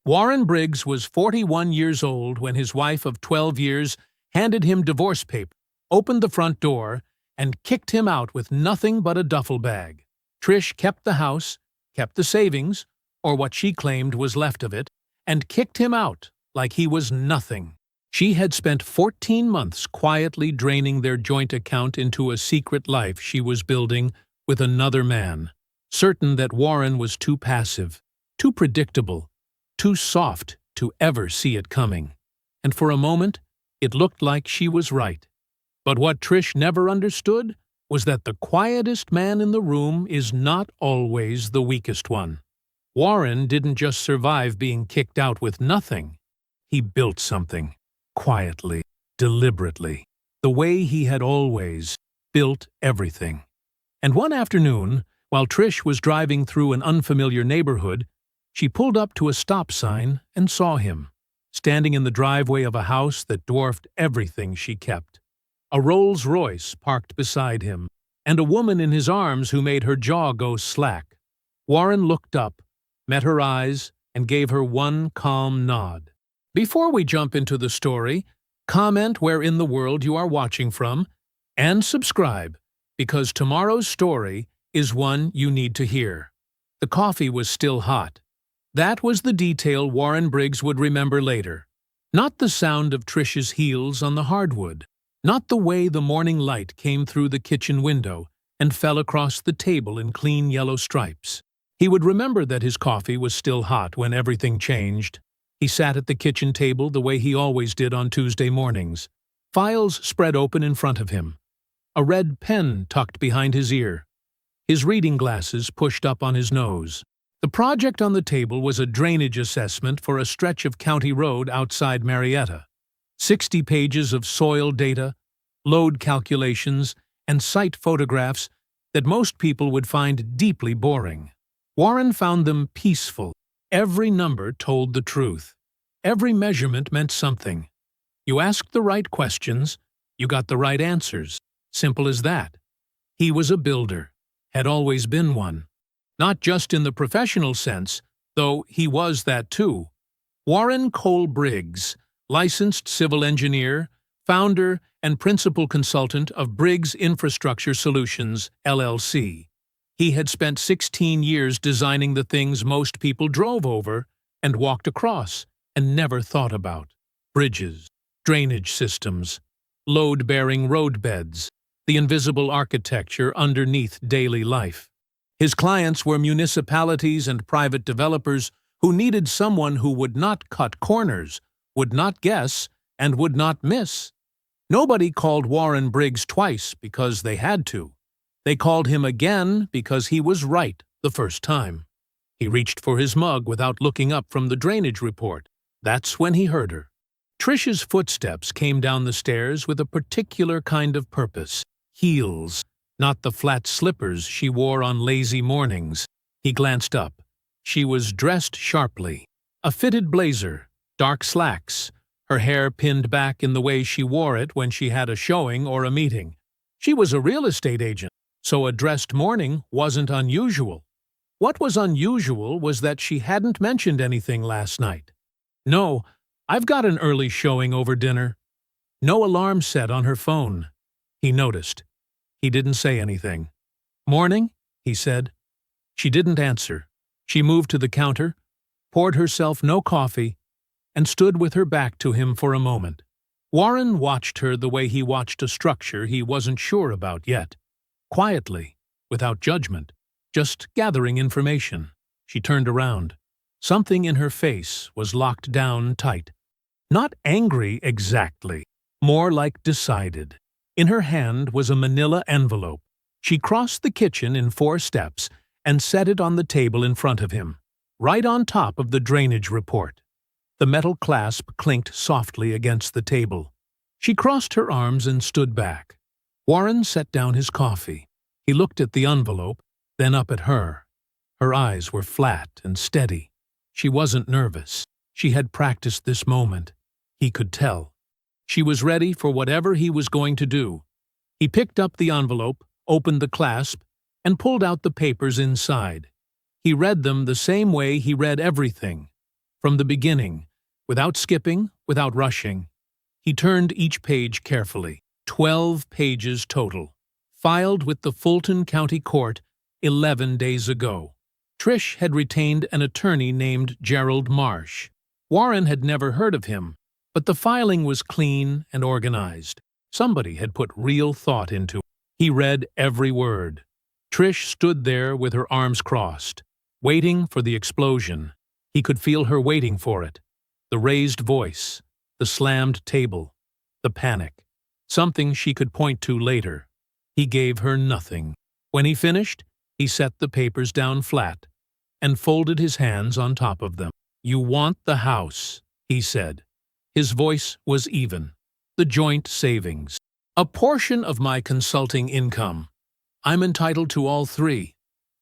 Warren Briggs was 41 years old when his wife of 12 years handed him divorce papers, opened the front door, and kicked him out with nothing but a duffel bag. Trish kept the house, kept the savings, or what she claimed was left of it, and kicked him out like he was nothing. She had spent 14 months quietly draining their joint account into a secret life she was building with another man, certain that Warren was too passive, too predictable, too soft to ever see it coming. And for a moment, it looked like she was right. But what Trish never understood was that the quietest man in the room is not always the weakest one. Warren didn't just survive being kicked out with nothing. He built something, quietly, deliberately, the way he had always built everything. And one afternoon, while Trish was driving through an unfamiliar neighborhood, she pulled up to a stop sign and saw him, standing in the driveway of a house that dwarfed everything she kept. A Rolls-Royce parked beside him, and a woman in his arms who made her jaw go slack. Warren looked up, met her eyes, and gave her one calm nod. Before we jump into the story, comment where in the world you are watching from, and subscribe, because tomorrow's story is one you need to hear. The coffee was still hot. That was the detail Warren Briggs would remember later. Not the sound of Trish's heels on the hardwood. Not the way the morning light came through the kitchen window and fell across the table in clean yellow stripes. He would remember that his coffee was still hot when everything changed. He sat at the kitchen table the way he always did on Tuesday mornings, files spread open in front of him, a red pen tucked behind his ear, his reading glasses pushed up on his nose. The project on the table was a drainage assessment for a stretch of county road outside Marietta. 60 pages of soil data, load calculations, and site photographs that most people would find deeply boring. Warren found them peaceful. Every number told the truth. Every measurement meant something. You asked the right questions, you got the right answers. Simple as that. He was a builder, had always been one. Not just in the professional sense, though he was that too. Warren Cole Briggs, licensed civil engineer, founder and principal consultant of Briggs Infrastructure Solutions, LLC. He had spent 16 years designing the things most people drove over and walked across and never thought about. Bridges, drainage systems, load-bearing roadbeds, the invisible architecture underneath daily life. His clients were municipalities and private developers who needed someone who would not cut corners, would not guess, and would not miss. Nobody called Warren Briggs twice because they had to. They called him again because he was right the first time. He reached for his mug without looking up from the drainage report. That's when he heard her. Trish's footsteps came down the stairs with a particular kind of purpose. Heels, not the flat slippers she wore on lazy mornings. He glanced up. She was dressed sharply. A fitted blazer, dark slacks, her hair pinned back in the way she wore it when she had a showing or a meeting. She was a real estate agent, so a dressed morning wasn't unusual. What was unusual was that she hadn't mentioned anything last night. No, I've got an early showing over dinner. No alarm set on her phone. He noticed. He didn't say anything. Morning, he said. She didn't answer. She moved to the counter, poured herself no coffee, and stood with her back to him for a moment. Warren watched her the way he watched a structure he wasn't sure about yet. Quietly, without judgment, just gathering information. She turned around. Something in her face was locked down tight. Not angry exactly, more like decided. In her hand was a manila envelope. She crossed the kitchen in 4 steps and set it on the table in front of him, right on top of the drainage report. The metal clasp clinked softly against the table. She crossed her arms and stood back. Warren set down his coffee. He looked at the envelope, then up at her. Her eyes were flat and steady. She wasn't nervous. She had practiced this moment. He could tell. She was ready for whatever he was going to do. He picked up the envelope, opened the clasp, and pulled out the papers inside. He read them the same way he read everything. from the beginning, without skipping, without rushing. He turned each page carefully. 12 pages total, filed with the Fulton County Court 11 days ago. Trish had retained an attorney named Gerald Marsh. Warren had never heard of him, but the filing was clean and organized. Somebody had put real thought into it. He read every word. Trish stood there with her arms crossed, waiting for the explosion. He could feel her waiting for it. The raised voice, the slammed table, the panic. Something she could point to later. He gave her nothing. When he finished, he set the papers down flat and folded his hands on top of them. "You want the house," he said. His voice was even. "The joint savings. A portion of my consulting income. I'm entitled to all three."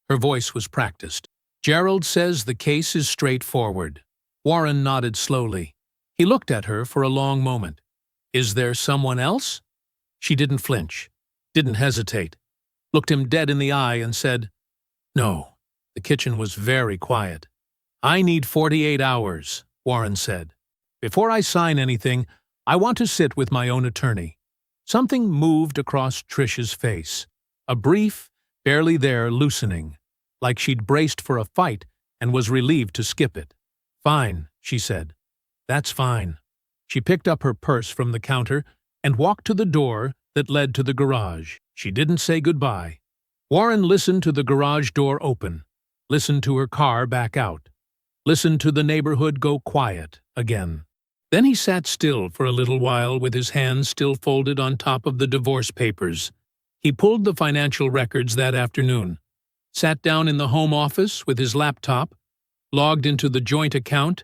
Her voice was practiced. "Gerald says the case is straightforward." Warren nodded slowly. He looked at her for a long moment. "Is there someone else?" She didn't flinch, didn't hesitate, looked him dead in the eye and said, "No." The kitchen was very quiet. "I need 48 hours, Warren said. "Before I sign anything, I want to sit with my own attorney." Something moved across Trish's face, a brief, barely there loosening, like she'd braced for a fight and was relieved to skip it. "Fine," she said. "That's fine." She picked up her purse from the counter and walked to the door that led to the garage. She didn't say goodbye. Warren listened to the garage door open, listened to her car back out, listened to the neighborhood go quiet again. Then he sat still for a little while with his hands still folded on top of the divorce papers. He pulled the financial records that afternoon, sat down in the home office with his laptop, logged into the joint account,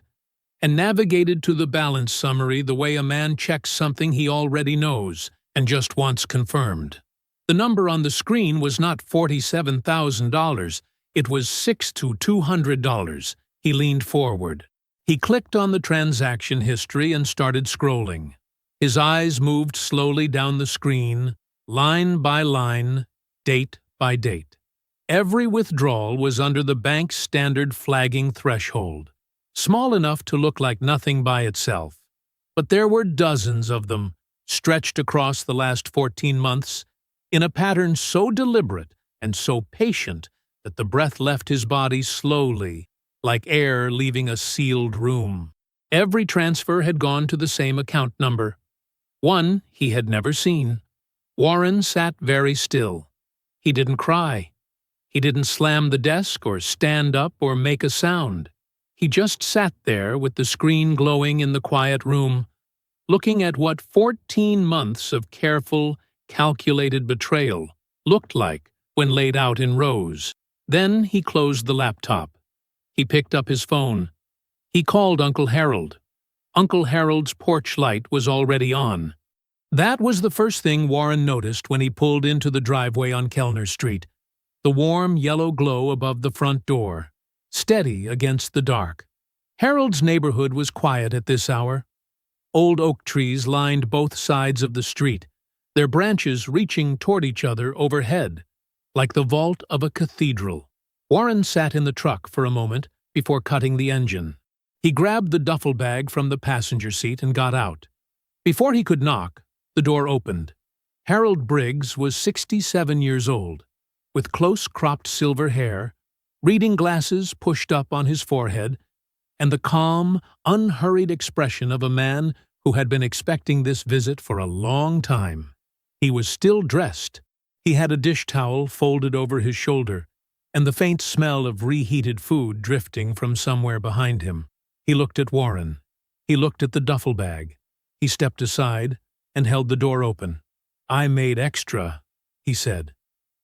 and navigated to the balance summary the way a man checks something he already knows and just wants confirmed. The number on the screen was not $47,000, it was $6,200. He leaned forward. He clicked on the transaction history and started scrolling. His eyes moved slowly down the screen, line by line, date by date. Every withdrawal was under the bank's standard flagging threshold, small enough to look like nothing by itself. But there were dozens of them, stretched across the last 14 months, in a pattern so deliberate and so patient that the breath left his body slowly, like air leaving a sealed room. Every transfer had gone to the same account number, one he had never seen. Warren sat very still. He didn't cry. He didn't slam the desk or stand up or make a sound. He just sat there with the screen glowing in the quiet room, looking at what 14 months of careful, calculated betrayal looked like when laid out in rows. Then he closed the laptop. He picked up his phone. He called Uncle Harold. Uncle Harold's porch light was already on. That was the first thing Warren noticed when he pulled into the driveway on Kellner Street. The warm yellow glow above the front door, steady against the dark. Harold's neighborhood was quiet at this hour. Old oak trees lined both sides of the street, their branches reaching toward each other overhead, like the vault of a cathedral. Warren sat in the truck for a moment before cutting the engine. He grabbed the duffel bag from the passenger seat and got out. Before he could knock, the door opened. Harold Briggs was 67 years old, with close-cropped silver hair, reading glasses pushed up on his forehead, and the calm, unhurried expression of a man who had been expecting this visit for a long time. He was still dressed. He had a dish towel folded over his shoulder, and the faint smell of reheated food drifting from somewhere behind him. He looked at Warren. He looked at the duffel bag. He stepped aside and held the door open. "I made extra," he said.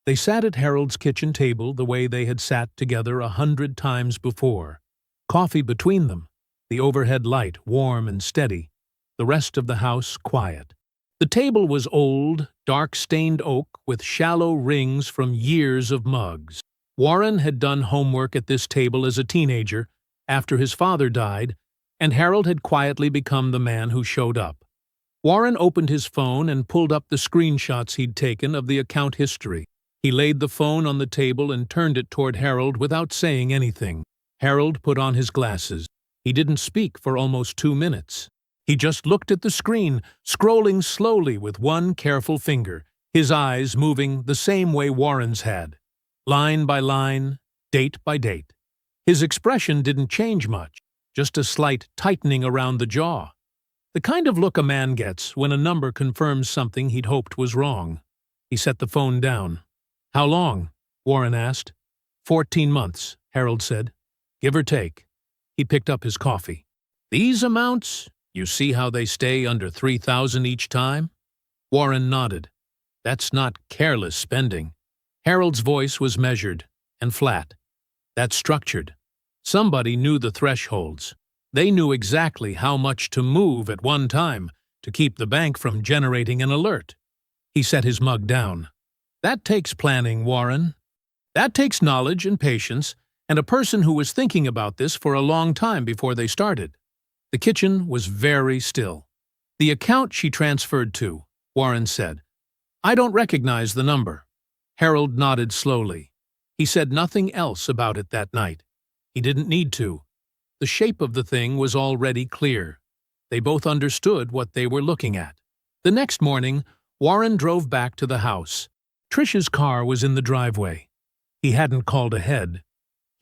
They sat at Harold's kitchen table the way they had sat together 100 times before. Coffee between them, the overhead light warm and steady, the rest of the house quiet. The table was old, dark-stained oak with shallow rings from years of mugs. Warren had done homework at this table as a teenager, after his father died, and Harold had quietly become the man who showed up. Warren opened his phone and pulled up the screenshots he'd taken of the account history. He laid the phone on the table and turned it toward Harold without saying anything. Harold put on his glasses. He didn't speak for almost 2 minutes. He just looked at the screen, scrolling slowly with one careful finger, his eyes moving the same way Warren's had, line by line, date by date. His expression didn't change much, just a slight tightening around the jaw. The kind of look a man gets when a number confirms something he'd hoped was wrong. He set the phone down. "How long?" Warren asked. 14 months, Harold said. "Give or take." He picked up his coffee. "These amounts, you see how they stay under 3,000 each time?" Warren nodded. "That's not careless spending." Harold's voice was measured and flat. "That's structured. Somebody knew the thresholds. They knew exactly how much to move at one time to keep the bank from generating an alert." He set his mug down. "That takes planning, Warren. That takes knowledge and patience, and a person who was thinking about this for a long time before they started." The kitchen was very still. "The account she transferred to," Warren said. "I don't recognize the number." Harold nodded slowly. He said nothing else about it that night. He didn't need to. The shape of the thing was already clear. They both understood what they were looking at. The next morning, Warren drove back to the house. Trish's car was in the driveway. He hadn't called ahead.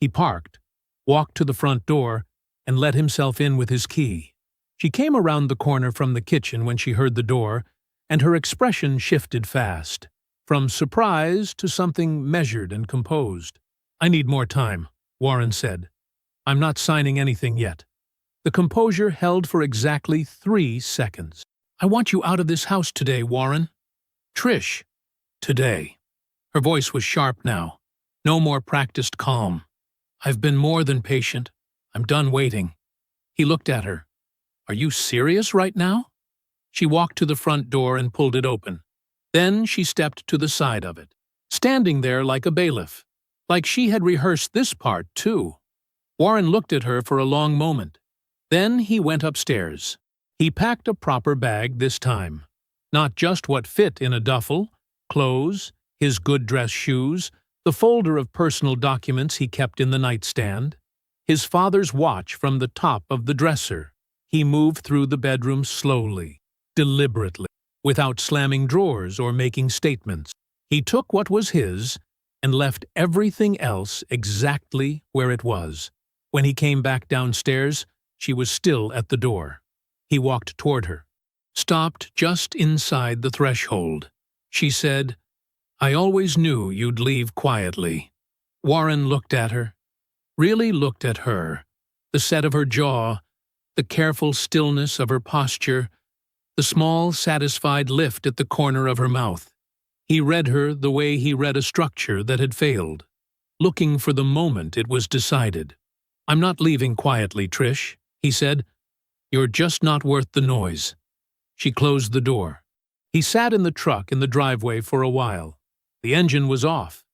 He parked, walked to the front door, and let himself in with his key. She came around the corner from the kitchen when she heard the door, and her expression shifted fast, from surprise to something measured and composed. "I need more time," Warren said. "I'm not signing anything yet." The composure held for exactly 3 seconds. "I want you out of this house today, Warren." "Trish." "Today." Her voice was sharp now. No more practiced calm. "I've been more than patient. I'm done waiting." He looked at her. "Are you serious right now?" She walked to the front door and pulled it open. Then she stepped to the side of it, standing there like a bailiff, like she had rehearsed this part too. Warren looked at her for a long moment. Then he went upstairs. He packed a proper bag this time. Not just what fit in a duffel, clothes, his good-dress shoes, the folder of personal documents he kept in the nightstand, his father's watch from the top of the dresser. He moved through the bedroom slowly, deliberately, without slamming drawers or making statements. He took what was his and left everything else exactly where it was. When he came back downstairs, she was still at the door. He walked toward her, stopped just inside the threshold. She said, "I always knew you'd leave quietly." Warren looked at her, really looked at her, the set of her jaw, the careful stillness of her posture, the small, satisfied lift at the corner of her mouth. He read her the way he read a structure that had failed, looking for the moment it was decided. "I'm not leaving quietly, Trish," he said. "You're just not worth the noise." She closed the door. He sat in the truck in the driveway for a while. The engine was off.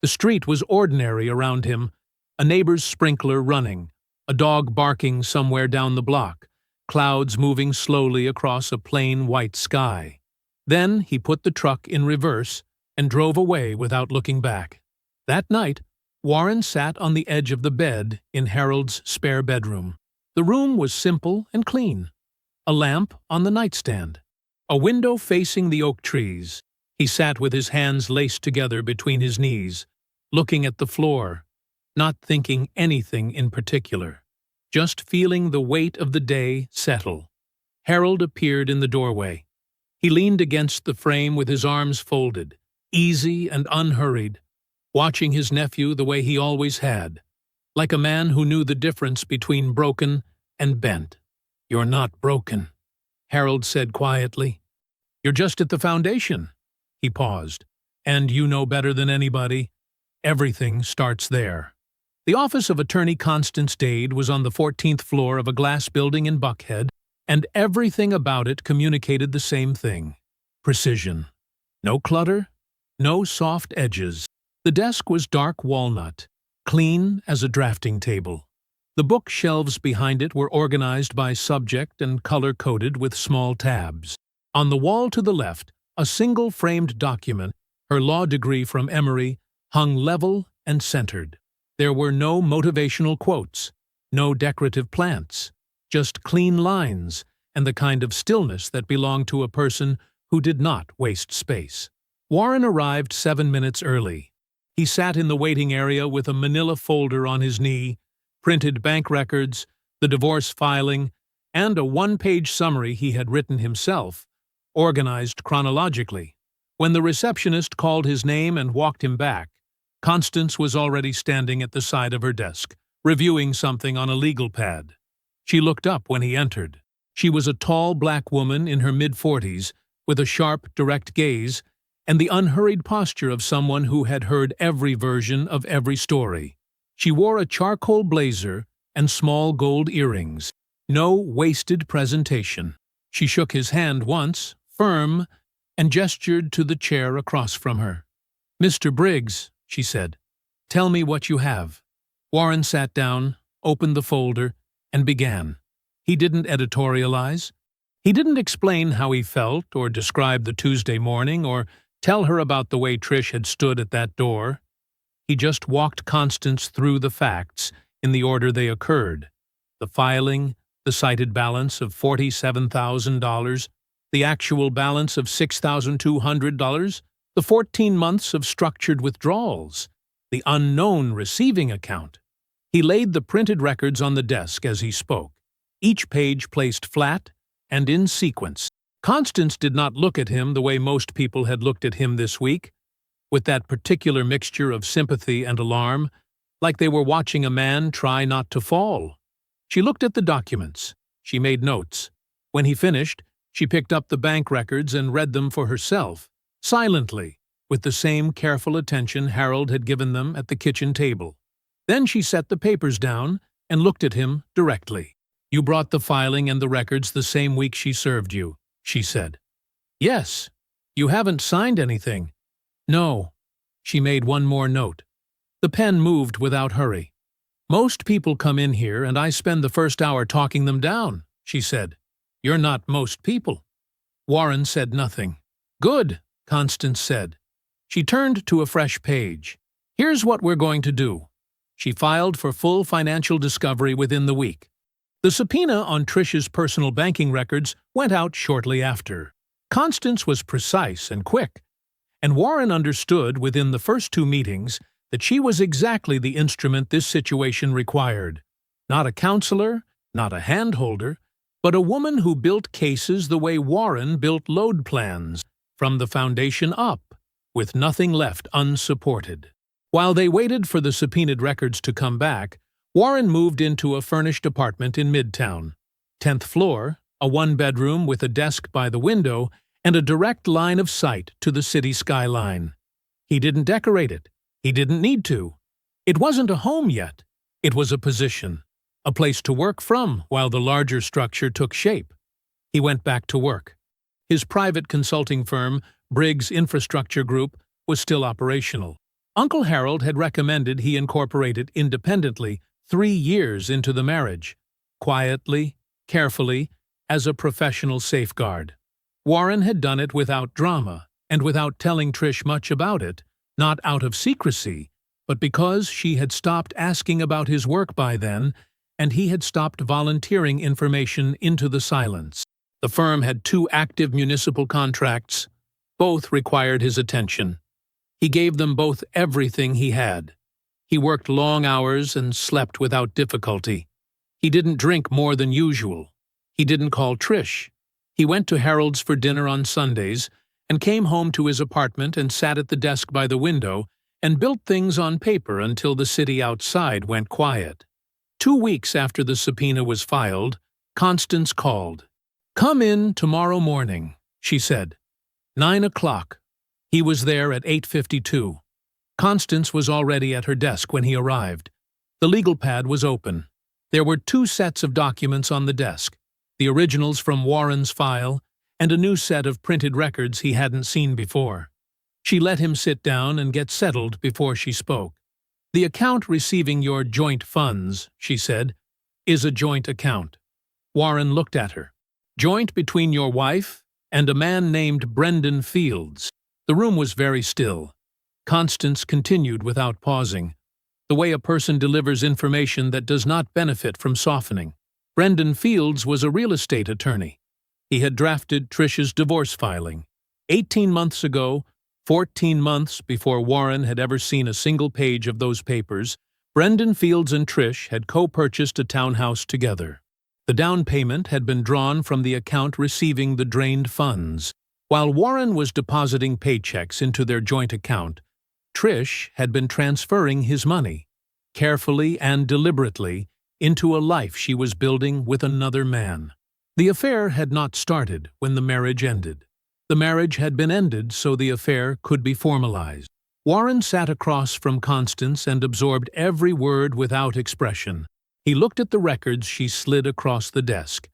The street was ordinary around him, a neighbor's sprinkler running, a dog barking somewhere down the block, clouds moving slowly across a plain white sky. Then he put the truck in reverse and drove away without looking back. That night, Warren sat on the edge of the bed in Harold's spare bedroom. The room was simple and clean. A lamp on the nightstand. A window facing the oak trees. He sat with his hands laced together between his knees, looking at the floor, not thinking anything in particular, just feeling the weight of the day settle. Harold appeared in the doorway. He leaned against the frame with his arms folded, easy and unhurried, watching his nephew the way he always had, like a man who knew the difference between broken and bent. "You're not broken," Harold said quietly. "You're just at the foundation." He paused. "And you know better than anybody. Everything starts there." The office of Attorney Constance Dade was on the 14th floor of a glass building in Buckhead, and everything about it communicated the same thing: precision. No clutter, no soft edges. The desk was dark walnut, clean as a drafting table. The bookshelves behind it were organized by subject and color-coded with small tabs. On the wall to the left, a single framed document, her law degree from Emory, hung level and centered. There were no motivational quotes, No decorative plants, just clean lines and the kind of stillness that belonged to a person who did not waste space. Warren arrived 7 minutes early. He sat in the waiting area with a manila folder on his knee, printed bank records, the divorce filing, and a one-page summary he had written himself, organized chronologically. When the receptionist called his name and walked him back, Constance was already standing at the side of her desk, reviewing something on a legal pad. She looked up when he entered. She was a tall black woman in her mid-40s, with a sharp, direct gaze, and the unhurried posture of someone who had heard every version of every story. She wore a charcoal blazer and small gold earrings. No wasted presentation. She shook his hand once, firm, and gestured to the chair across from her. "Mr. Briggs," she said, "tell me what you have." Warren sat down, opened the folder, and began. He didn't editorialize. He didn't explain how he felt or describe the Tuesday morning or tell her about the way Trish had stood at that door. He just walked Constance through the facts in the order they occurred. The filing, the cited balance of $47,000, the actual balance of $6,200, the 14 months of structured withdrawals, the unknown receiving account. He laid the printed records on the desk as he spoke, each page placed flat and in sequence. Constance did not look at him the way most people had looked at him this week, with that particular mixture of sympathy and alarm, like they were watching a man try not to fall. She looked at the documents. She made notes. When he finished, she picked up the bank records and read them for herself, silently, with the same careful attention Harold had given them at the kitchen table. Then she set the papers down and looked at him directly. "You brought the filing and the records the same week she served you," she said. "Yes. You haven't signed anything." "No." She made one more note. The pen moved without hurry. "Most people come in here and I spend the first hour talking them down," she said. "You're not most people." Warren said nothing. "Good," Constance said. She turned to a fresh page. "Here's what we're going to do." She filed for full financial discovery within the week. The subpoena on Trish's personal banking records went out shortly after. Constance was precise and quick, and Warren understood within the first 2 meetings that she was exactly the instrument this situation required. Not a counselor, not a handholder, but a woman who built cases the way Warren built load plans, from the foundation up, with nothing left unsupported. While they waited for the subpoenaed records to come back, Warren moved into a furnished apartment in Midtown. 10th floor, a one-bedroom with a desk by the window and a direct line of sight to the city skyline. He didn't decorate it. He didn't need to. It wasn't a home yet. It was a position, a place to work from while the larger structure took shape. He went back to work. His private consulting firm, Briggs Infrastructure Group, was still operational. Uncle Harold had recommended he incorporate it independently 3 years into the marriage, quietly, carefully, as a professional safeguard. Warren had done it without drama and without telling Trish much about it, not out of secrecy, but because she had stopped asking about his work by then and he had stopped volunteering information into the silence. The firm had 2 active municipal contracts. Both required his attention. He gave them both everything he had. He worked long hours and slept without difficulty. He didn't drink more than usual. He didn't call Trish. He went to Harold's for dinner on Sundays and came home to his apartment and sat at the desk by the window and built things on paper until the city outside went quiet. 2 weeks after the subpoena was filed, Constance called. "Come in tomorrow morning," she said. 9 o'clock. He was there at 8:52. Constance was already at her desk when he arrived. The legal pad was open. There were 2 sets of documents on the desk, the originals from Warren's file and a new set of printed records he hadn't seen before. She let him sit down and get settled before she spoke. "The account receiving your joint funds," she said, "is a joint account." Warren looked at her. "Joint between your wife and a man named Brendan Fields." The room was very still. Constance continued without pausing. the way a person delivers information that does not benefit from softening. Brendan Fields was a real estate attorney. He had drafted Trish's divorce filing. 18 months ago, 14 months before Warren had ever seen a single page of those papers, Brendan Fields and Trish had co-purchased a townhouse together. The down payment had been drawn from the account receiving the drained funds. While Warren was depositing paychecks into their joint account, Trish had been transferring his money, carefully and deliberately, into a life she was building with another man. The affair had not started when the marriage ended. The marriage had been ended so the affair could be formalized. Warren sat across from Constance and absorbed every word without expression. He looked at the records she slid across the desk.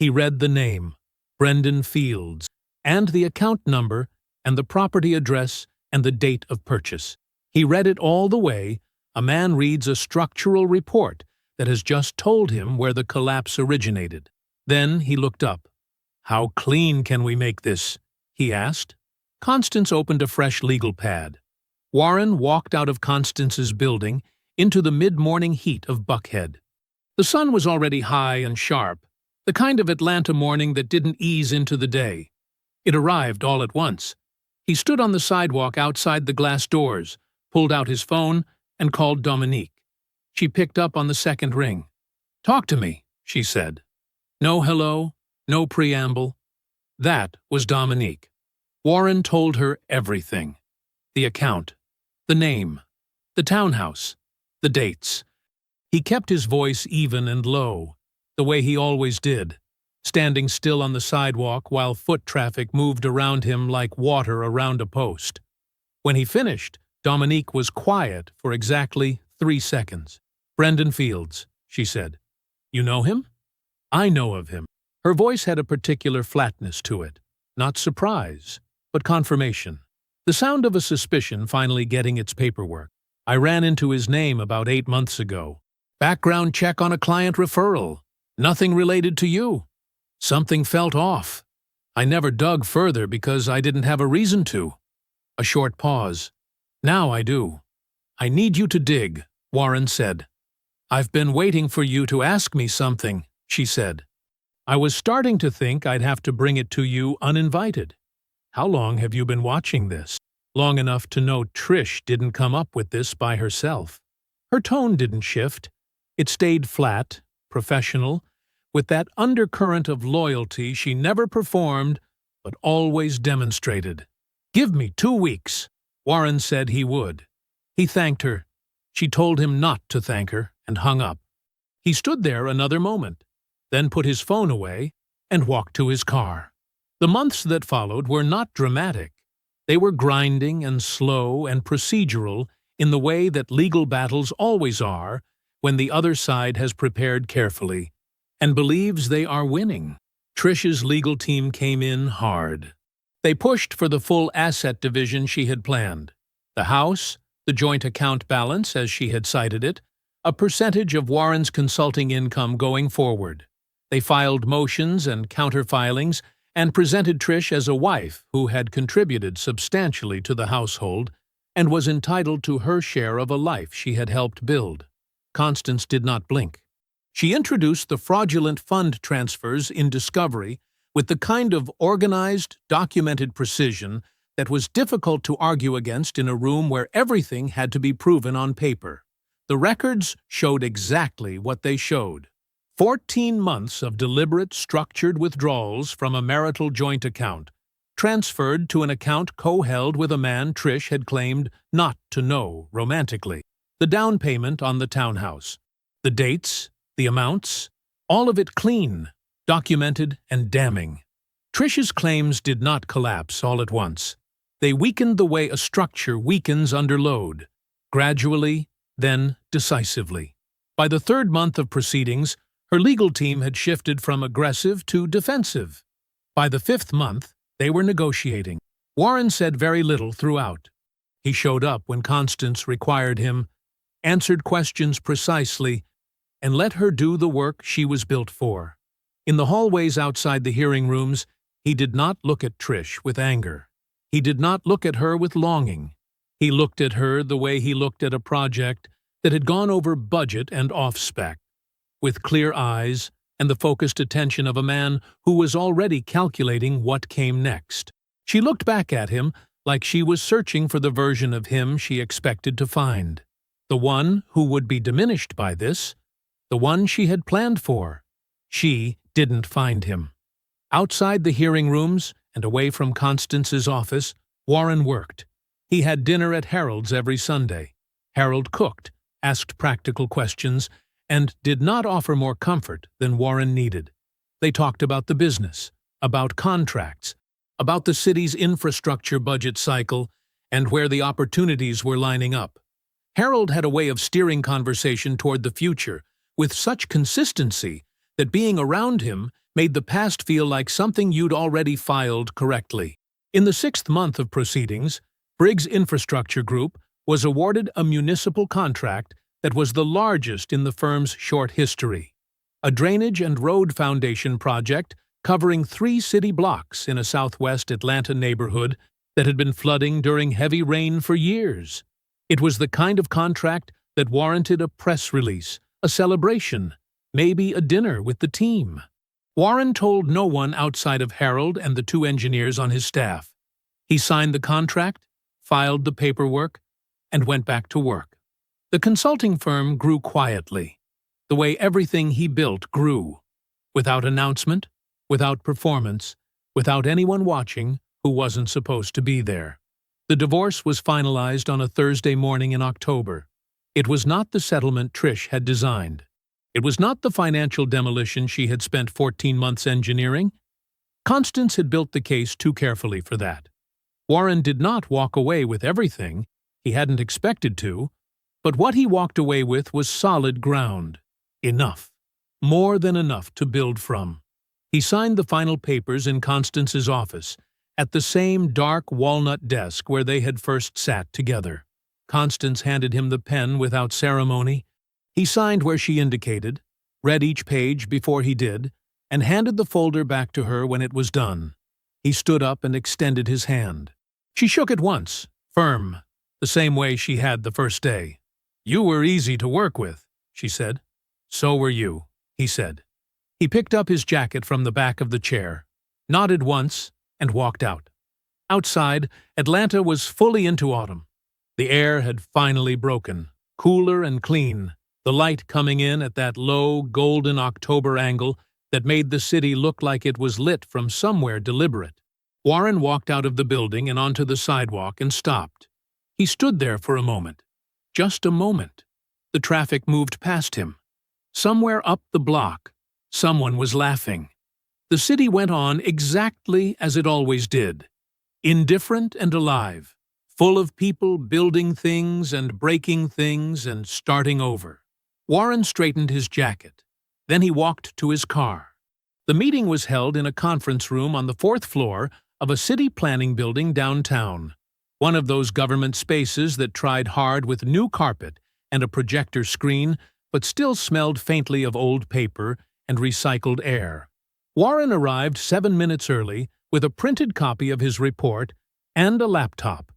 He read the name, Brendan Fields, and the account number, and the property address, and the date of purchase. He read it all the way. A man reads a structural report that has just told him where the collapse originated. Then he looked up. "How clean can we make this?" he asked. Constance opened a fresh legal pad. Warren walked out of Constance's building into the mid-morning heat of Buckhead. The sun was already high and sharp, the kind of Atlanta morning that didn't ease into the day. It arrived all at once. He stood on the sidewalk outside the glass doors, pulled out his phone, and called Dominique. She picked up on the second ring. "Talk to me," she said. No hello, no preamble. That was Dominique. Warren told her everything. The account, the name, the townhouse, the dates. He kept his voice even and low, the way he always did, standing still on the sidewalk while foot traffic moved around him like water around a post. When he finished, Dominique was quiet for exactly 3 seconds. "Brendan Fields," she said. "You know him?" "I know of him." Her voice had a particular flatness to it, not surprise, but confirmation. The sound of a suspicion finally getting its paperwork. "I ran into his name about 8 months ago. Background check on a client referral. Nothing related to you. Something felt off. I never dug further because I didn't have a reason to." A short pause. "Now I do." "I need you to dig," Warren said. "I've been waiting for you to ask me something," she said. "I was starting to think I'd have to bring it to you uninvited. How long have you been watching this?" "Long enough to know Trish didn't come up with this by herself." Her tone didn't shift. It stayed flat, professional, with that undercurrent of loyalty she never performed but always demonstrated. "Give me 2 weeks," Warren said he would. He thanked her. She told him not to thank her and hung up. He stood there another moment, then put his phone away and walked to his car. The months that followed were not dramatic. They were grinding and slow and procedural in the way that legal battles always are when the other side has prepared carefully and believes they are winning. Trish's legal team came in hard. They pushed for the full asset division she had planned. The house, the joint account balance as she had cited it, a percentage of Warren's consulting income going forward. They filed motions and counter-filings and presented Trish as a wife who had contributed substantially to the household and was entitled to her share of a life she had helped build. Constance did not blink. She introduced the fraudulent fund transfers in discovery with the kind of organized, documented precision that was difficult to argue against in a room where everything had to be proven on paper. The records showed exactly what they showed. 14 months of deliberate, structured withdrawals from a marital joint account, transferred to an account co-held with a man Trish had claimed not to know romantically. The down payment on the townhouse. The dates, the amounts, all of it clean, documented, and damning. Trish's claims did not collapse all at once. They weakened the way a structure weakens under load, gradually, then decisively. By the 3rd month of proceedings, her legal team had shifted from aggressive to defensive. By the 5th month, they were negotiating. Warren said very little throughout. He showed up when Constance required him, answered questions precisely, and let her do the work she was built for. In the hallways outside the hearing rooms, he did not look at Trish with anger. He did not look at her with longing. He looked at her the way he looked at a project that had gone over budget and off-spec, with clear eyes and the focused attention of a man who was already calculating what came next. She looked back at him like she was searching for the version of him she expected to find. The one who would be diminished by this, the one she had planned for. She didn't find him. Outside the hearing rooms and away from Constance's office, Warren worked. He had dinner at Harold's every Sunday. Harold cooked, asked practical questions, and did not offer more comfort than Warren needed. They talked about the business, about contracts, about the city's infrastructure budget cycle, and where the opportunities were lining up. Harold had a way of steering conversation toward the future with such consistency that being around him made the past feel like something you'd already filed correctly. In the 6th month of proceedings, Briggs Infrastructure Group was awarded a municipal contract that was the largest in the firm's short history. A drainage and road foundation project covering 3 city blocks in a southwest Atlanta neighborhood that had been flooding during heavy rain for years. It was the kind of contract that warranted a press release, a celebration, maybe a dinner with the team. Warren told no one outside of Harold and the 2 engineers on his staff. He signed the contract, filed the paperwork, and went back to work. The consulting firm grew quietly, the way everything he built grew, without announcement, without performance, without anyone watching who wasn't supposed to be there. The divorce was finalized on a Thursday morning in October. It was not the settlement Trish had designed. It was not the financial demolition she had spent 14 months engineering. Constance had built the case too carefully for that. Warren did not walk away with everything. He hadn't expected to. But what he walked away with was solid ground. Enough. More than enough to build from. He signed the final papers in Constance's office, at the same dark walnut desk where they had first sat together. Constance handed him the pen without ceremony. He signed where she indicated, read each page before he did, and handed the folder back to her when it was done. He stood up and extended his hand. She shook it once, firm, the same way she had the first day. "You were easy to work with," she said. "So were you," he said. He picked up his jacket from the back of the chair, nodded once, and walked out. Outside, Atlanta was fully into autumn. The air had finally broken, cooler and clean, the light coming in at that low, golden October angle that made the city look like it was lit from somewhere deliberate. Warren walked out of the building and onto the sidewalk and stopped. He stood there for a moment. Just a moment. The traffic moved past him. Somewhere up the block, someone was laughing. The city went on exactly as it always did, indifferent and alive, full of people building things and breaking things and starting over. Warren straightened his jacket. Then he walked to his car. The meeting was held in a conference room on the 4th floor of a city planning building downtown, one of those government spaces that tried hard with new carpet and a projector screen but still smelled faintly of old paper and recycled air. Warren arrived 7 minutes early with a printed copy of his report and a laptop.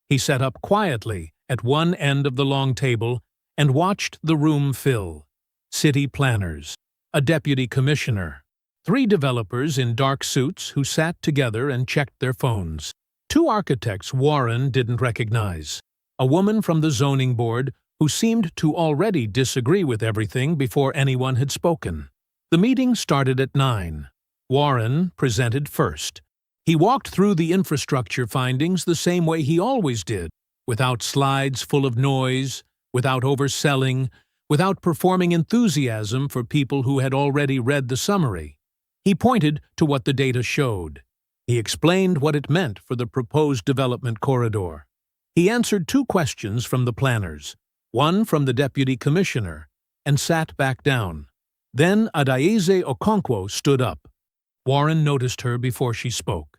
He sat up quietly at one end of the long table and watched the room fill. City planners, a deputy commissioner, 3 developers in dark suits who sat together and checked their phones. 2 architects Warren didn't recognize, a woman from the zoning board who seemed to already disagree with everything before anyone had spoken. The meeting started at 9. Warren presented first. He walked through the infrastructure findings the same way he always did, without slides full of noise, without overselling, without performing enthusiasm for people who had already read the summary. He pointed to what the data showed. He explained what it meant for the proposed development corridor. He answered 2 questions from the planners, one from the deputy commissioner, and sat back down. Then Adaeze Okonkwo stood up. Warren noticed her before she spoke.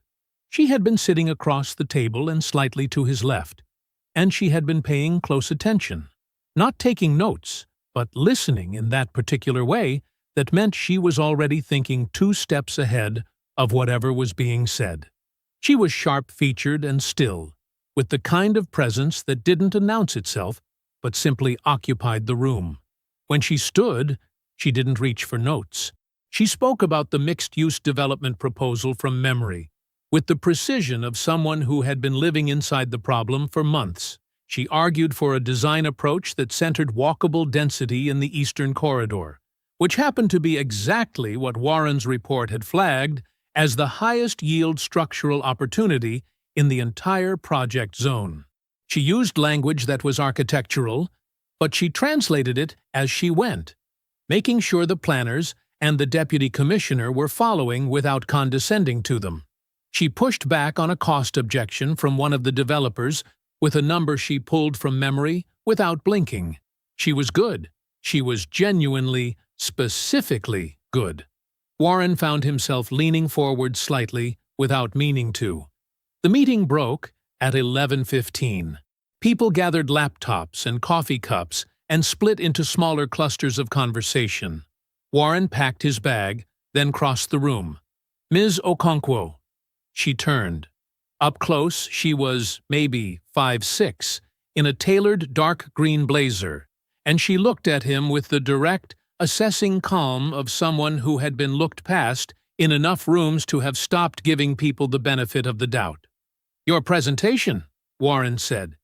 She had been sitting across the table and slightly to his left, and she had been paying close attention, not taking notes, but listening in that particular way that meant she was already thinking 2 steps ahead of whatever was being said. She was sharp-featured and still, with the kind of presence that didn't announce itself, but simply occupied the room. When she stood, she didn't reach for notes. She spoke about the mixed-use development proposal from memory, with the precision of someone who had been living inside the problem for months. She argued for a design approach that centered walkable density in the Eastern Corridor, which happened to be exactly what Warren's report had flagged as the highest yield structural opportunity in the entire project zone. She used language that was architectural, but she translated it as she went, making sure the planners and the deputy commissioner were following without condescending to them. She pushed back on a cost objection from one of the developers with a number she pulled from memory without blinking. She was good. She was genuinely, specifically good. Warren found himself leaning forward slightly without meaning to. The meeting broke at 11:15. People gathered laptops and coffee cups and split into smaller clusters of conversation. Warren packed his bag, then crossed the room. "Ms. Okonkwo." She turned. Up close, she was maybe 5'6", in a tailored dark green blazer, and she looked at him with the direct, assessing calm of someone who had been looked past in enough rooms to have stopped giving people the benefit of the doubt. "Your presentation," Warren said.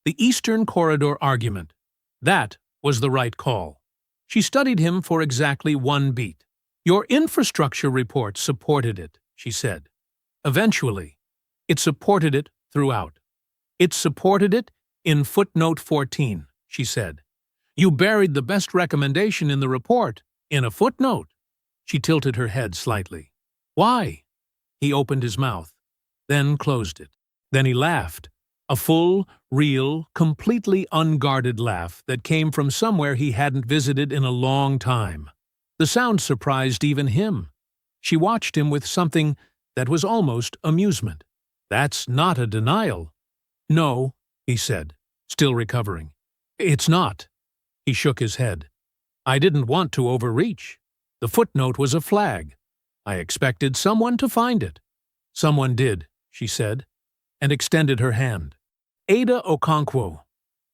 The Eastern Corridor argument. That was the right call. She studied him for exactly one beat. "Your infrastructure report supported it," she said. "Eventually. It supported it throughout. It supported it in footnote 14, she said. "You buried the best recommendation in the report in a footnote." She tilted her head slightly. "Why?" He opened his mouth, then closed it. Then he laughed, a full, real, completely unguarded laugh that came from somewhere he hadn't visited in a long time. The sound surprised even him. She watched him with something that was almost amusement. "That's not a denial." "No," he said, still recovering. "It's not." He shook his head. "I didn't want to overreach. The footnote was a flag. I expected someone to find it." "Someone did," she said, and extended her hand. "Ada Okonkwo.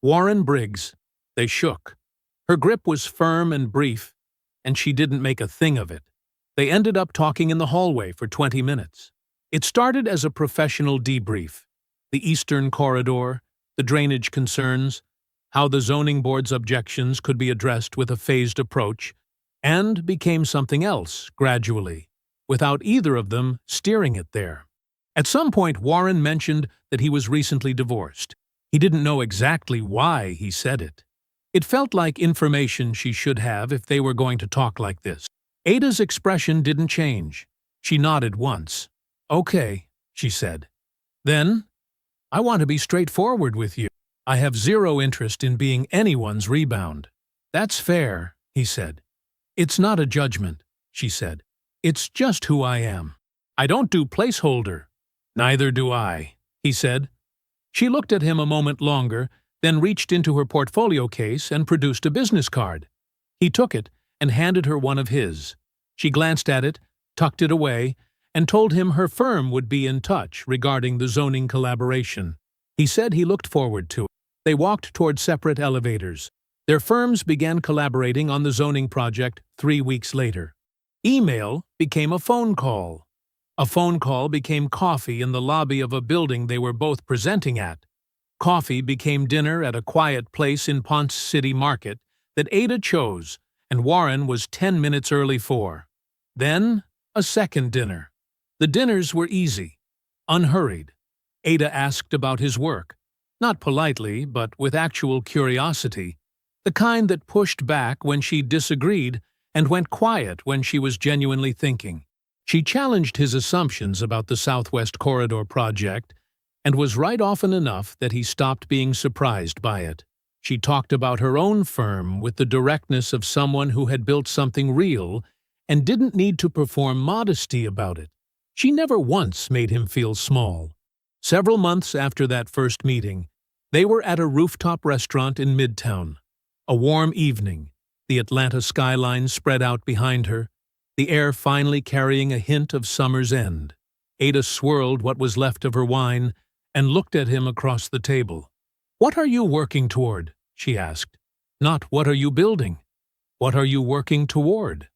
Warren Briggs." They shook. Her grip was firm and brief, and she didn't make a thing of it. They ended up talking in the hallway for 20 minutes. It started as a professional debrief. The Eastern Corridor, the drainage concerns, how the zoning board's objections could be addressed with a phased approach, and became something else, gradually, without either of them steering it there. At some point, Warren mentioned that he was recently divorced. He didn't know exactly why he said it. It felt like information she should have if they were going to talk like this. Ada's expression didn't change. She nodded once. "Okay," she said. "Then, I want to be straightforward with you. I have zero interest in being anyone's rebound." "That's fair," he said. "It's not a judgment," she said. "It's just who I am. I don't do placeholder." "Neither do I," he said. She looked at him a moment longer, then reached into her portfolio case and produced a business card. He took it and handed her one of his. She glanced at it, tucked it away, and told him her firm would be in touch regarding the zoning collaboration. He said he looked forward to it. They walked toward separate elevators. Their firms began collaborating on the zoning project 3 weeks later. Email became a phone call. A phone call became coffee in the lobby of a building they were both presenting at. Coffee became dinner at a quiet place in Ponce City Market that Ada chose, and Warren was 10 minutes early for. Then, a second dinner. The dinners were easy, unhurried. Ada asked about his work, not politely, but with actual curiosity, the kind that pushed back when she disagreed and went quiet when she was genuinely thinking. She challenged his assumptions about the Southwest Corridor project and was right often enough that he stopped being surprised by it. She talked about her own firm with the directness of someone who had built something real and didn't need to perform modesty about it. She never once made him feel small. Several months after that first meeting, they were at a rooftop restaurant in Midtown. A warm evening, the Atlanta skyline spread out behind her, the air finally carrying a hint of summer's end. Ada swirled what was left of her wine and looked at him across the table. "What are you working toward?" she asked. Not what are you building? What are you working toward?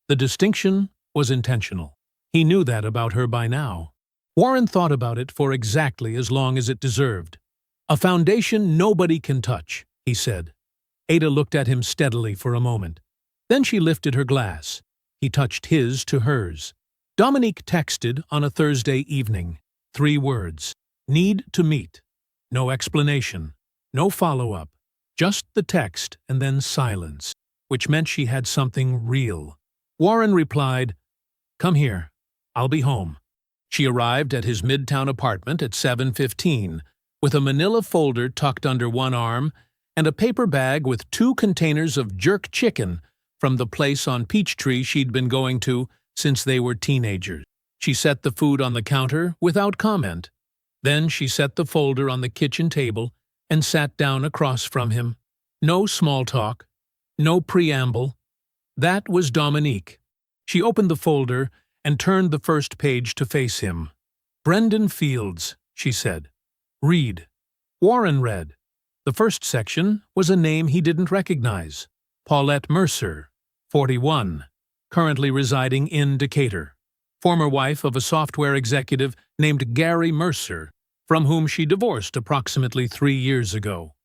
The distinction was intentional. He knew that about her by now. Warren thought about it for exactly as long as it deserved. A foundation nobody can touch, he said. Ada looked at him steadily for a moment. Then she lifted her glass. He touched his to hers. Dominique texted on a Thursday evening. 3 words. Need to meet. No explanation. No follow-up. Just the text and then silence, which meant she had something real. Warren replied, "Come here. I'll be home." She arrived at his midtown apartment at 7:15, with a manila folder tucked under one arm and a paper bag with 2 containers of jerk chicken from the place on Peachtree she'd been going to since they were teenagers. She set the food on the counter without comment. Then she set the folder on the kitchen table and sat down across from him. No small talk, no preamble. That was Dominique. She opened the folder and turned the first page to face him. "Brendan Fields," she said. "Read." Warren read. The first section was a name he didn't recognize. Paulette Mercer, 41, currently residing in Decatur. Former wife of a software executive named Gary Mercer, from whom she divorced approximately 3 years ago.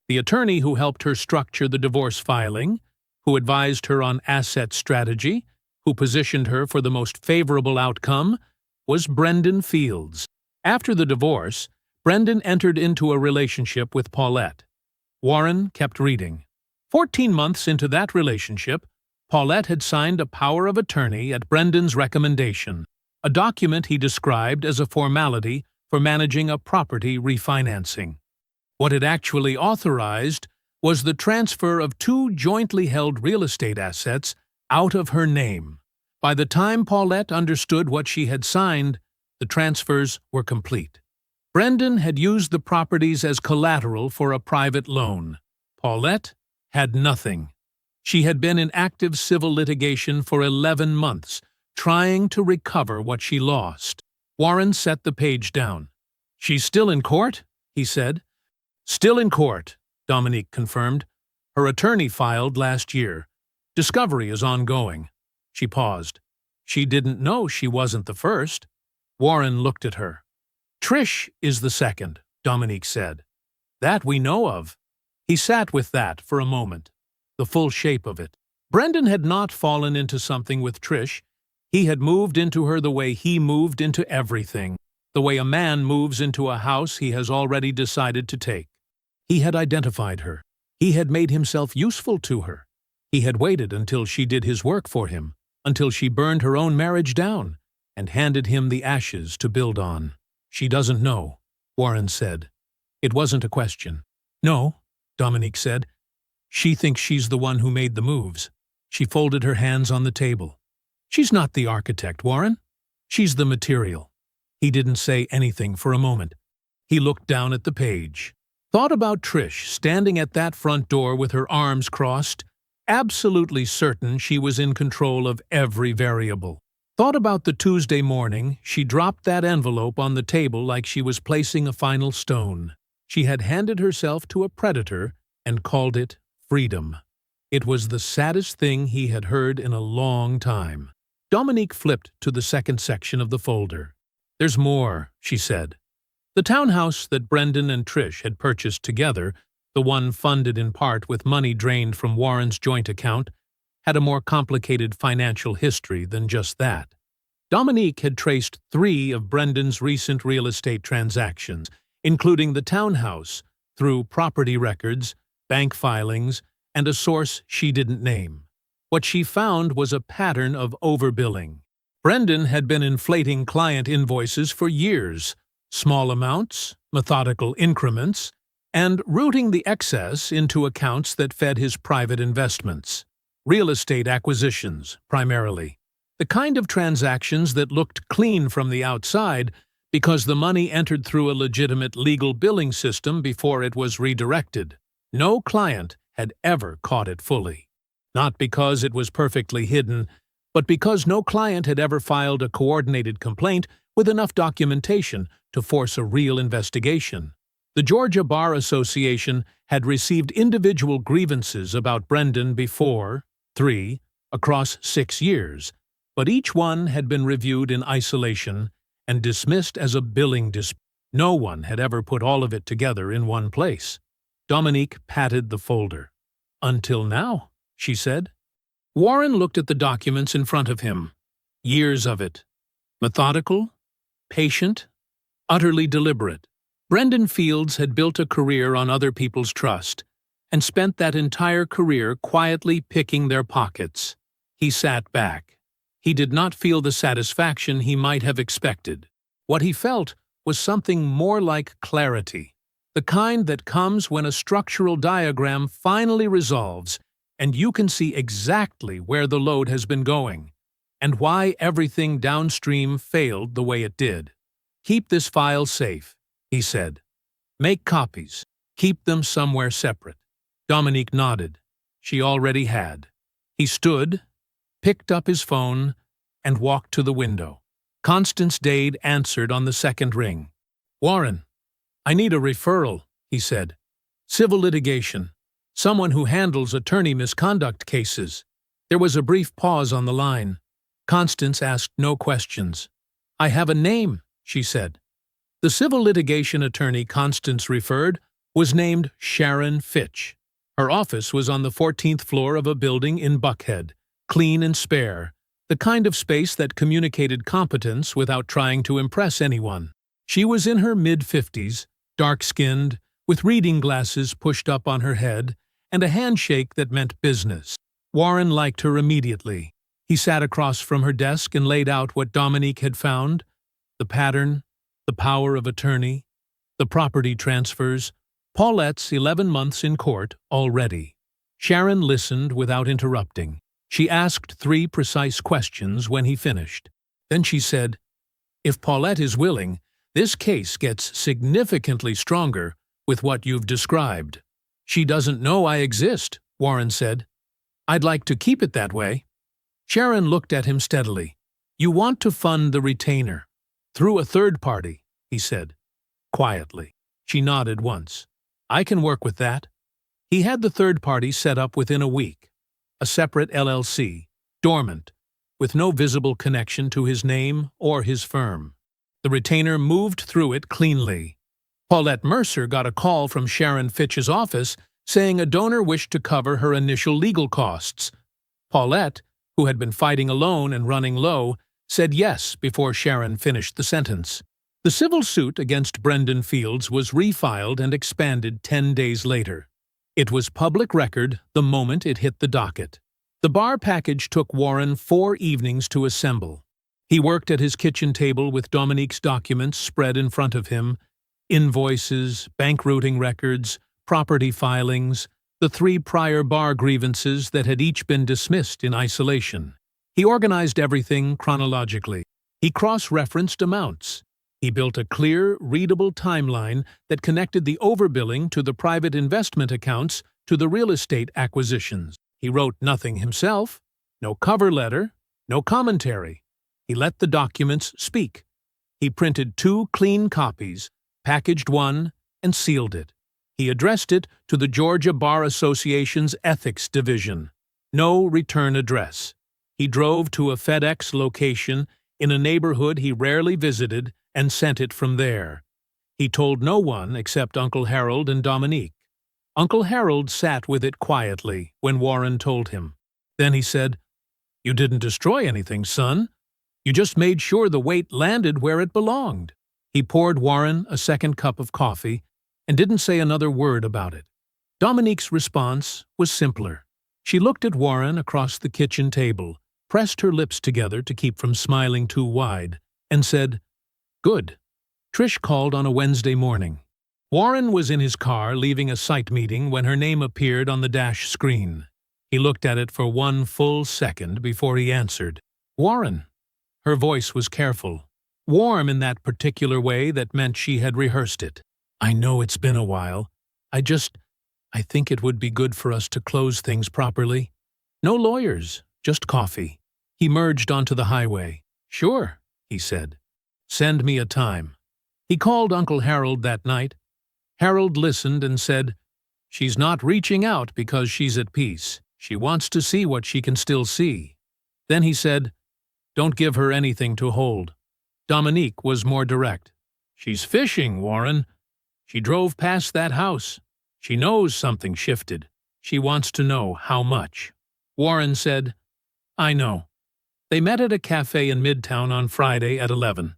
The attorney who helped her structure the divorce filing, who advised her on asset strategy, who positioned her for the most favorable outcome, was Brendan Fields. After the divorce, Brendan entered into a relationship with Paulette. Warren kept reading. 14 months into that relationship, Paulette had signed a power of attorney at Brendan's recommendation, a document he described as a formality for managing a property refinancing. What it actually authorized was the transfer of 2 jointly held real estate assets out of her name. By the time Paulette understood what she had signed, the transfers were complete. Brendan had used the properties as collateral for a private loan. Paulette had nothing. She had been in active civil litigation for 11 months, trying to recover what she lost. Warren set the page down. "She's still in court?" he said. "Still in court," Dominique confirmed. "Her attorney filed last year. Discovery is ongoing." She paused. "She didn't know she wasn't the first." Warren looked at her. "Trish is the second," Dominique said. "That we know of." He sat with that for a moment, the full shape of it. Brendan had not fallen into something with Trish. He had moved into her the way he moved into everything, the way a man moves into a house he has already decided to take. He had identified her. He had made himself useful to her. He had waited until she did his work for him, until she burned her own marriage down, and handed him the ashes to build on. "She doesn't know," Warren said. It wasn't a question. "No," Dominique said. "She thinks she's the one who made the moves." She folded her hands on the table. "She's not the architect, Warren. She's the material." He didn't say anything for a moment. He looked down at the page. Thought about Trish standing at that front door with her arms crossed, absolutely certain she was in control of every variable. Thought about the Tuesday morning she dropped that envelope on the table like she was placing a final stone. She had handed herself to a predator and called it freedom. It was the saddest thing he had heard in a long time. Dominique flipped to the second section of the folder. "There's more," she said. The townhouse that Brendan and Trish had purchased together, the one funded in part with money drained from Warren's joint account, had a more complicated financial history than just that. Dominique had traced 3 of Brendan's recent real estate transactions, including the townhouse, through property records, bank filings, and a source she didn't name. What she found was a pattern of overbilling. Brendan had been inflating client invoices for years, small amounts, methodical increments, and routing the excess into accounts that fed his private investments. Real estate acquisitions, primarily. The kind of transactions that looked clean from the outside because the money entered through a legitimate legal billing system before it was redirected. No client had ever caught it fully. Not because it was perfectly hidden, but because no client had ever filed a coordinated complaint with enough documentation to force a real investigation. The Georgia Bar Association had received individual grievances about Brendan before, 3, across 6 years, but each one had been reviewed in isolation and dismissed as a billing dispute. No one had ever put all of it together in one place. Dominique patted the folder. "Until now," she said. Warren looked at the documents in front of him. Years of it. Methodical, patient, utterly deliberate. Brendan Fields had built a career on other people's trust and spent that entire career quietly picking their pockets. He sat back. He did not feel the satisfaction he might have expected. What he felt was something more like clarity, the kind that comes when a structural diagram finally resolves and you can see exactly where the load has been going and why everything downstream failed the way it did. "Keep this file safe," he said. "Make copies. Keep them somewhere separate." Dominique nodded. She already had. He stood, picked up his phone, and walked to the window. Constance Dade answered on the second ring. "Warren, I need a referral," he said. "Civil litigation. Someone who handles attorney misconduct cases." There was a brief pause on the line. Constance asked no questions. "I have a name," she said. The civil litigation attorney Constance referred was named Sharon Fitch. Her office was on the 14th floor of a building in Buckhead, clean and spare, the kind of space that communicated competence without trying to impress anyone. She was in her mid-50s, dark-skinned, with reading glasses pushed up on her head, and a handshake that meant business. Warren liked her immediately. He sat across from her desk and laid out what Dominique had found: the pattern, the power of attorney, the property transfers, Paulette's 11 months in court already. Sharon listened without interrupting. She asked 3 precise questions when he finished. Then she said, "If Paulette is willing, this case gets significantly stronger with what you've described." "She doesn't know I exist," Warren said. "I'd like to keep it that way." Sharon looked at him steadily. "You want to fund the retainer through a third party," he said, quietly. She nodded once. "I can work with that." He had the third party set up within a week. A separate LLC, dormant, with no visible connection to his name or his firm. The retainer moved through it cleanly. Paulette Mercer got a call from Sharon Fitch's office saying a donor wished to cover her initial legal costs. Paulette, who had been fighting alone and running low, said yes before Sharon finished the sentence. The civil suit against Brendan Fields was refiled and expanded 10 days later. It was public record the moment it hit the docket. The bar package took Warren 4 evenings to assemble. He worked at his kitchen table with Dominique's documents spread in front of him: invoices, bank routing records, property filings, the 3 prior bar grievances that had each been dismissed in isolation. He organized everything chronologically. He cross-referenced amounts. He built a clear, readable timeline that connected the overbilling to the private investment accounts to the real estate acquisitions. He wrote nothing himself, no cover letter, no commentary. He let the documents speak. He printed 2 clean copies, packaged one, and sealed it. He addressed it to the Georgia Bar Association's Ethics Division. No return address. He drove to a FedEx location in a neighborhood he rarely visited and sent it from there. He told no one except Uncle Harold and Dominique. Uncle Harold sat with it quietly when Warren told him. Then he said, "You didn't destroy anything, son. You just made sure the weight landed where it belonged." He poured Warren a second cup of coffee and didn't say another word about it. Dominique's response was simpler. She looked at Warren across the kitchen table, pressed her lips together to keep from smiling too wide, and said, "Good." Trish called on a Wednesday morning. Warren was in his car leaving a site meeting when her name appeared on the dash screen. He looked at it for 1 full second before he answered. "Warren." Her voice was careful, warm in that particular way that meant she had rehearsed it. "I know it's been a while. I think it would be good for us to close things properly. No lawyers, just coffee." He merged onto the highway. "Sure," he said. "Send me a time." He called Uncle Harold that night. Harold listened and said, "She's not reaching out because she's at peace. She wants to see what she can still see." Then he said, "Don't give her anything to hold." Dominique was more direct. "She's fishing, Warren. She drove past that house. She knows something shifted. She wants to know how much." Warren said, "I know." They met at a cafe in Midtown on Friday at 11.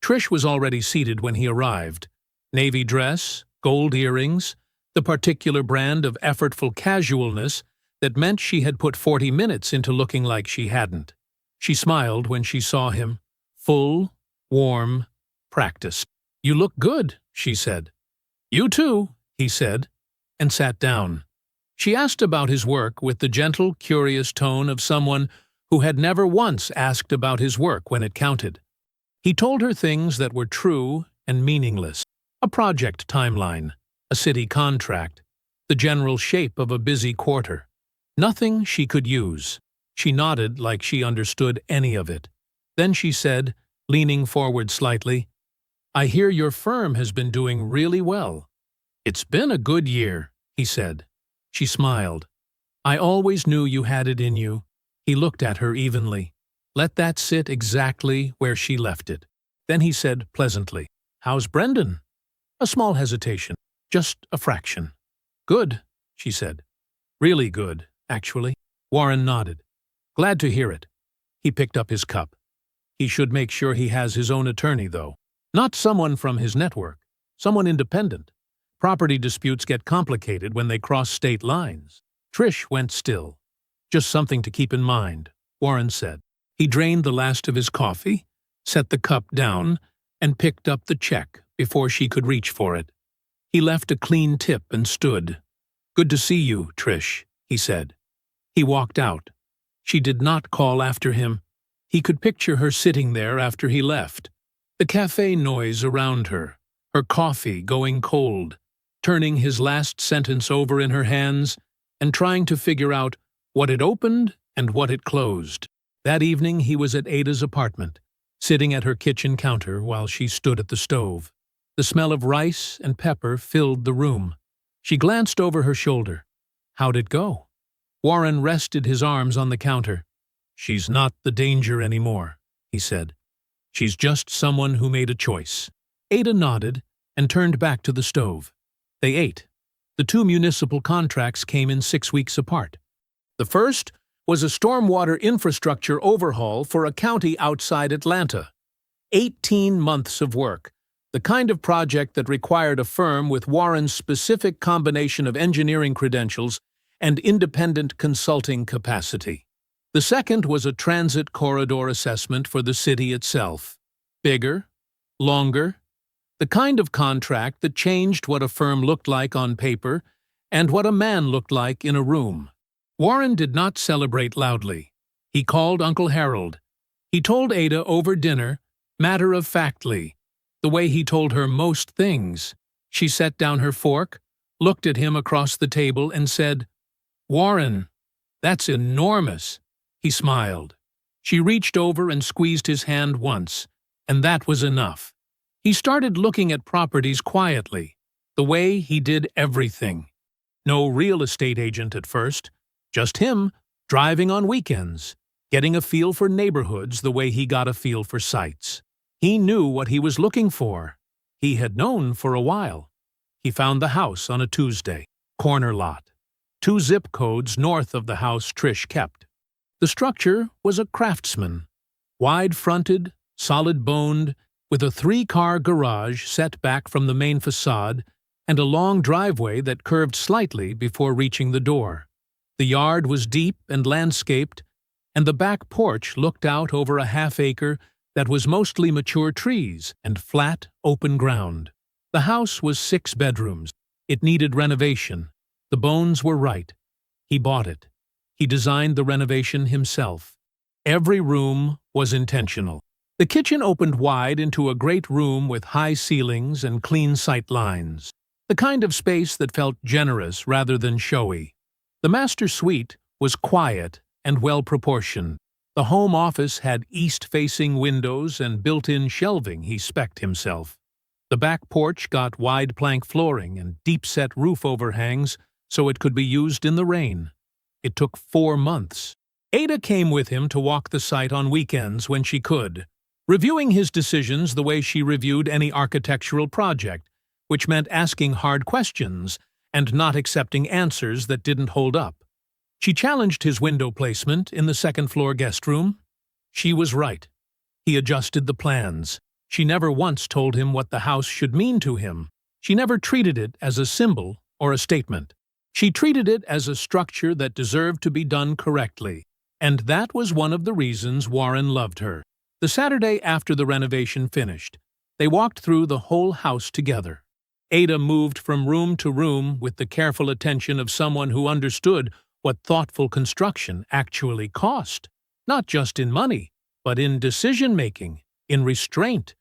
Trish was already seated when he arrived. Navy dress, gold earrings, the particular brand of effortful casualness that meant she had put 40 minutes into looking like she hadn't. She smiled when she saw him. Full, warm, practiced. "You look good," she said. "You too," he said, and sat down. She asked about his work with the gentle, curious tone of someone who had never once asked about his work when it counted. He told her things that were true and meaningless. A project timeline, a city contract, the general shape of a busy quarter. Nothing she could use. She nodded like she understood any of it. Then she said, leaning forward slightly, "I hear your firm has been doing really well." "It's been a good year," he said. She smiled. "I always knew you had it in you." He looked at her evenly. Let that sit exactly where she left it. Then he said pleasantly, "How's Brendan?" A small hesitation. Just a fraction. "Good," she said. "Really good, actually." Warren nodded. "Glad to hear it." He picked up his cup. He should make sure he has his own attorney, though. Not someone from his network. Someone independent. Property disputes get complicated when they cross state lines. Trish went still. "Just something to keep in mind," Warren said. He drained the last of his coffee, set the cup down, and picked up the check before she could reach for it. He left a clean tip and stood. "Good to see you, Trish," he said. He walked out. She did not call after him. He could picture her sitting there after he left. The cafe noise around her, her coffee going cold, turning his last sentence over in her hands and trying to figure out what it opened and what it closed. That evening he was at Ada's apartment, sitting at her kitchen counter while she stood at the stove. The smell of rice and pepper filled the room. She glanced over her shoulder. How'd it go? Warren rested his arms on the counter. "She's not the danger anymore," he said. "She's just someone who made a choice." Ada nodded and turned back to the stove. They ate. The 2 municipal contracts came in 6 weeks apart. The first was a stormwater infrastructure overhaul for a county outside Atlanta. 18 months of work, the kind of project that required a firm with Warren's specific combination of engineering credentials and independent consulting capacity. The second was a transit corridor assessment for the city itself. Bigger, longer, the kind of contract that changed what a firm looked like on paper and what a man looked like in a room. Warren did not celebrate loudly. He called Uncle Harold. He told Ada over dinner, matter-of-factly, the way he told her most things. She set down her fork, looked at him across the table, and said, "Warren, that's enormous." He smiled. She reached over and squeezed his hand once, and that was enough. He started looking at properties quietly, the way he did everything. No real estate agent at first, just him, driving on weekends, getting a feel for neighborhoods the way he got a feel for sites. He knew what he was looking for. He had known for a while. He found the house on a Tuesday, corner lot, 2 zip codes north of the house Trish kept. The structure was a Craftsman, wide-fronted, solid-boned, with a 3-car garage set back from the main facade and a long driveway that curved slightly before reaching the door. The yard was deep and landscaped, and the back porch looked out over a half-acre that was mostly mature trees and flat, open ground. The house was 6 bedrooms. It needed renovation. The bones were right. He bought it. He designed the renovation himself. Every room was intentional. The kitchen opened wide into a great room with high ceilings and clean sight lines, the kind of space that felt generous rather than showy. The master suite was quiet and well-proportioned. The home office had east-facing windows and built-in shelving he spec'd himself. The back porch got wide plank flooring and deep-set roof overhangs so it could be used in the rain. It took 4 months. Ada came with him to walk the site on weekends when she could, reviewing his decisions the way she reviewed any architectural project, which meant asking hard questions and not accepting answers that didn't hold up. She challenged his window placement in the second-floor guest room. She was right. He adjusted the plans. She never once told him what the house should mean to him. She never treated it as a symbol or a statement. She treated it as a structure that deserved to be done correctly, and that was one of the reasons Warren loved her. The Saturday after the renovation finished, they walked through the whole house together. Ada moved from room to room with the careful attention of someone who understood what thoughtful construction actually cost, not just in money, but in decision-making, in restraint,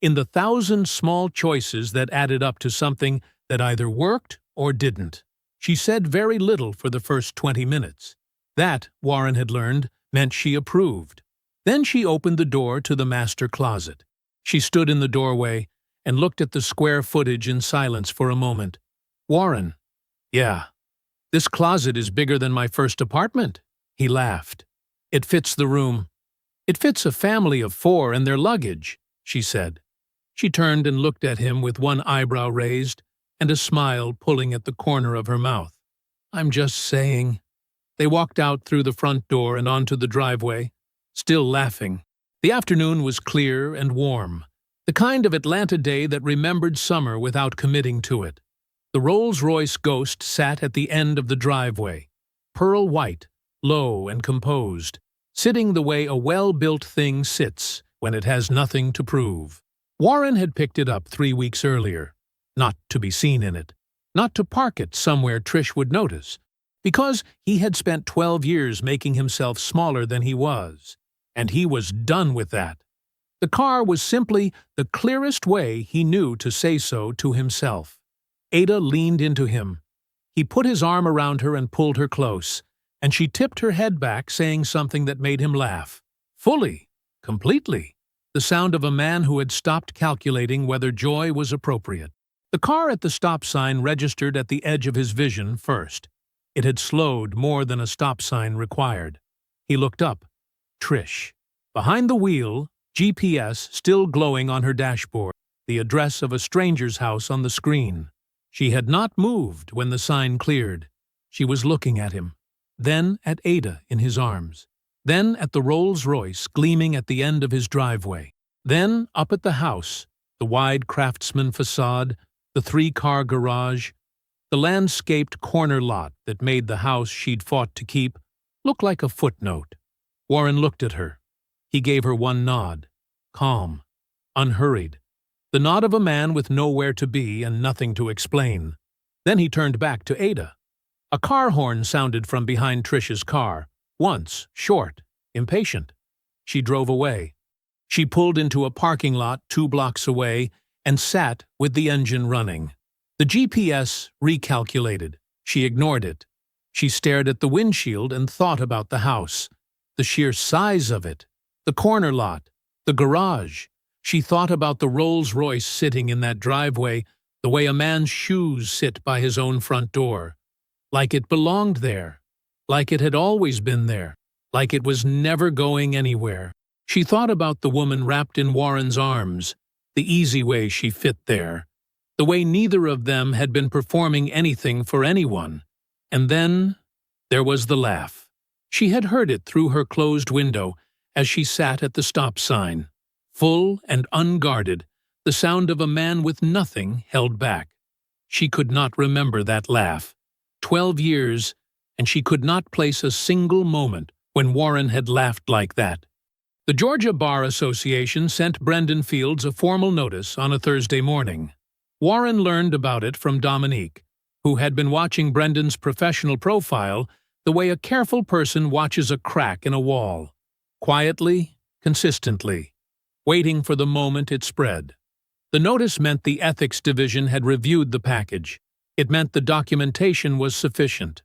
in the 1,000 small choices that added up to something that either worked or didn't. She said very little for the first 20 minutes. That, Warren had learned, meant she approved. Then she opened the door to the master closet. She stood in the doorway and looked at the square footage in silence for a moment. "Warren, yeah, this closet is bigger than my first apartment," he laughed. "It fits the room. It fits a family of 4 and their luggage," she said. She turned and looked at him with one eyebrow raised and a smile pulling at the corner of her mouth. "I'm just saying." They walked out through the front door and onto the driveway, still laughing. The afternoon was clear and warm, the kind of Atlanta day that remembered summer without committing to it. The Rolls-Royce Ghost sat at the end of the driveway, pearl white, low and composed, sitting the way a well-built thing sits when it has nothing to prove. Warren had picked it up 3 weeks earlier, not to be seen in it, not to park it somewhere Trish would notice, because he had spent 12 years making himself smaller than he was, and he was done with that. The car was simply the clearest way he knew to say so to himself. Ada leaned into him. He put his arm around her and pulled her close, and she tipped her head back, saying something that made him laugh. Fully, completely. The sound of a man who had stopped calculating whether joy was appropriate. The car at the stop sign registered at the edge of his vision first. It had slowed more than a stop sign required. He looked up. Trish. Behind the wheel, GPS still glowing on her dashboard, the address of a stranger's house on the screen. She had not moved when the sign cleared. She was looking at him, then at Ada in his arms, then at the Rolls-Royce gleaming at the end of his driveway, then up at the house, the wide Craftsman facade, the 3-car garage, the landscaped corner lot that made the house she'd fought to keep look like a footnote. Warren looked at her. He gave her one nod, calm, unhurried, the nod of a man with nowhere to be and nothing to explain. Then he turned back to Ada. A car horn sounded from behind Trish's car, once, short, impatient. She drove away. She pulled into a parking lot 2 blocks away and sat with the engine running. The GPS recalculated. She ignored it. She stared at the windshield and thought about the house, the sheer size of it, the corner lot, the garage. She thought about the Rolls-Royce sitting in that driveway the way a man's shoes sit by his own front door, like it belonged there, like it had always been there, like it was never going anywhere. She thought about the woman wrapped in Warren's arms, the easy way she fit there, the way neither of them had been performing anything for anyone. And then there was the laugh. She had heard it through her closed window as she sat at the stop sign, full and unguarded, the sound of a man with nothing held back. She could not remember that laugh. 12 years, and she could not place a single moment when Warren had laughed like that. The Georgia Bar Association sent Brendan Fields a formal notice on a Thursday morning. Warren learned about it from Dominique, who had been watching Brendan's professional profile the way a careful person watches a crack in a wall, quietly, consistently, waiting for the moment it spread. The notice meant the ethics division had reviewed the package. It meant the documentation was sufficient.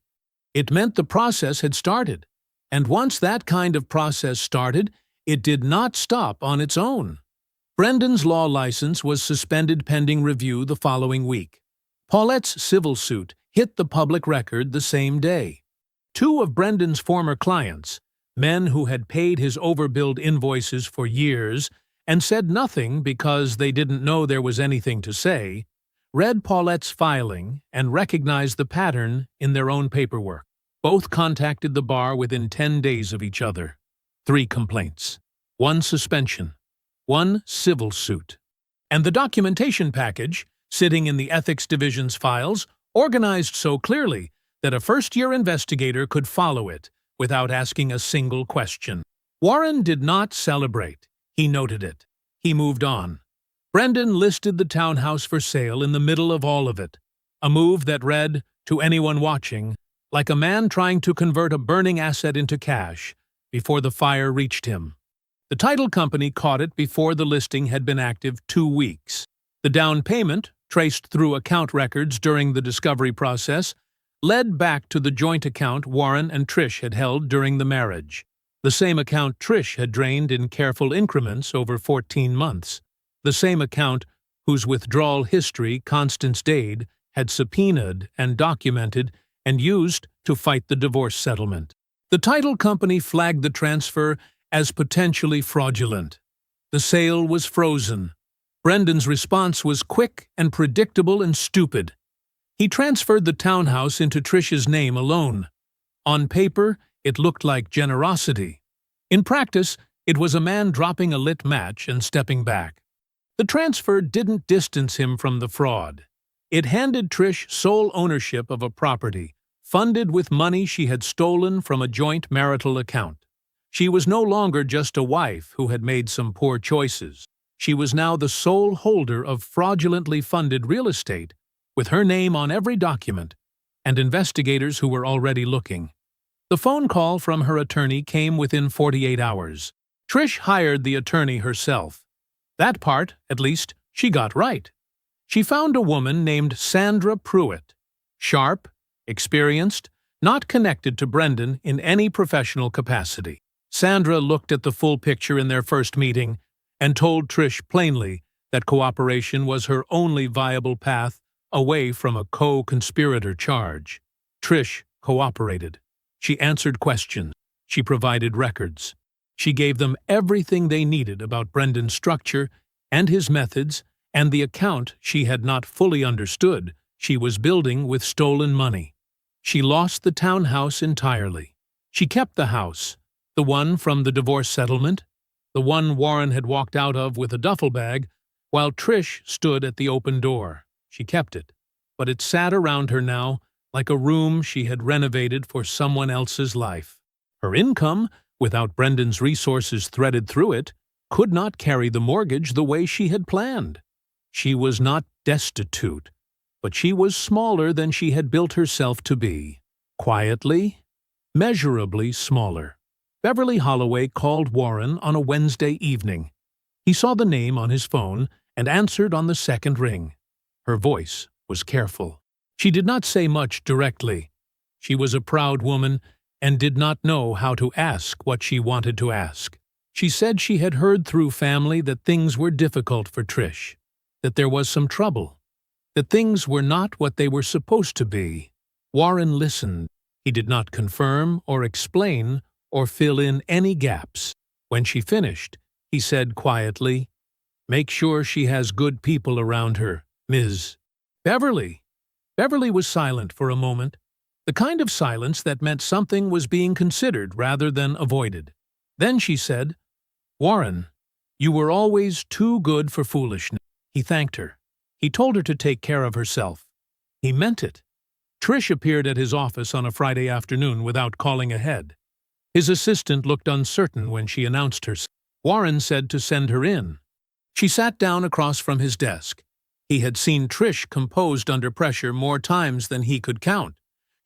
It meant the process had started. And once that kind of process started, it did not stop on its own. Brendan's law license was suspended pending review the following week. Paulette's civil suit hit the public record the same day. Two of Brendan's former clients, men who had paid his overbilled invoices for years and said nothing because they didn't know there was anything to say, read Paulette's filing and recognized the pattern in their own paperwork. Both contacted the bar within 10 days of each other. 3 complaints, 1 suspension, 1 civil suit. And the documentation package, sitting in the Ethics Division's files, organized so clearly that a first-year investigator could follow it without asking a single question. Warren did not celebrate. He noted it. He moved on. Brendan listed the townhouse for sale in the middle of all of it, a move that read, to anyone watching, like a man trying to convert a burning asset into cash before the fire reached him. The title company caught it before the listing had been active 2 weeks. The down payment, traced through account records during the discovery process, led back to the joint account Warren and Trish had held during the marriage, the same account Trish had drained in careful increments over 14 months, the same account whose withdrawal history Constance Dade had subpoenaed and documented and used to fight the divorce settlement. The title company flagged the transfer as potentially fraudulent. The sale was frozen. Brendan's response was quick and predictable and stupid. He transferred the townhouse into Trish's name alone. On paper, it looked like generosity. In practice, it was a man dropping a lit match and stepping back. The transfer didn't distance him from the fraud. It handed Trish sole ownership of a property, funded with money she had stolen from a joint marital account. She was no longer just a wife who had made some poor choices. She was now the sole holder of fraudulently funded real estate, with her name on every document, and investigators who were already looking. The phone call from her attorney came within 48 hours. Trish hired the attorney herself. That part, at least, she got right. She found a woman named Sandra Pruitt, sharp, experienced, not connected to Brendan in any professional capacity. Sandra looked at the full picture in their first meeting and told Trish plainly that cooperation was her only viable path away from a co-conspirator charge. Trish cooperated. She answered questions. She provided records. She gave them everything they needed about Brendan's structure and his methods and the account she had not fully understood she was building with stolen money. She lost the townhouse entirely. She kept the house, the one from the divorce settlement, the one Warren had walked out of with a duffel bag, while Trish stood at the open door. She kept it, but it sat around her now like a room she had renovated for someone else's life. Her income, without Brendan's resources threaded through it, could not carry the mortgage the way she had planned. She was not destitute, but she was smaller than she had built herself to be. Quietly, measurably smaller. Beverly Holloway called Warren on a Wednesday evening. He saw the name on his phone and answered on the second ring. Her voice was careful. She did not say much directly. She was a proud woman and did not know how to ask what she wanted to ask. She said she had heard through family that things were difficult for Trish, that there was some trouble, that things were not what they were supposed to be. Warren listened. He did not confirm or explain or fill in any gaps. When she finished, he said quietly, "Make sure she has good people around her, Ms. Beverly." Beverly was silent for a moment, the kind of silence that meant something was being considered rather than avoided. Then she said, "Warren, you were always too good for foolishness." He thanked her. He told her to take care of herself. He meant it. Trish appeared at his office on a Friday afternoon without calling ahead. His assistant looked uncertain when she announced herself. Warren said to send her in. She sat down across from his desk. He had seen Trish composed under pressure more times than he could count.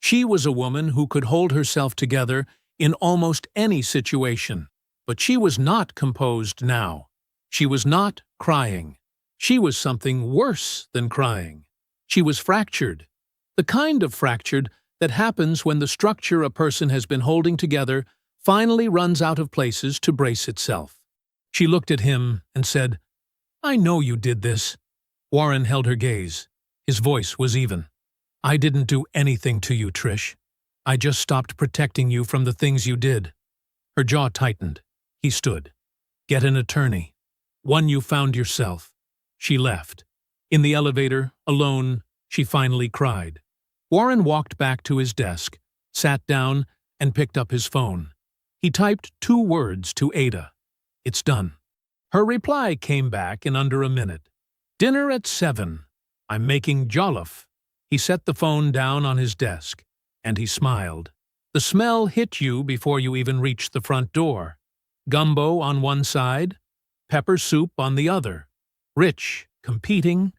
She was a woman who could hold herself together in almost any situation. But she was not composed now. She was not crying. She was something worse than crying. She was fractured. The kind of fractured that happens when the structure a person has been holding together finally runs out of places to brace itself. She looked at him and said, I know you did this. Warren held her gaze. His voice was even. I didn't do anything to you, Trish. I just stopped protecting you from the things you did. Her jaw tightened. He stood. Get an attorney. One you found yourself. She left. In the elevator, alone, she finally cried. Warren walked back to his desk, sat down, and picked up his phone. He typed 2 words to Ada. It's done. Her reply came back in under a minute. Dinner at 7. I'm making jollof. He set the phone down on his desk, and he smiled. The smell hit you before you even reached the front door. Gumbo on one side, pepper soup on the other. Rich, competing,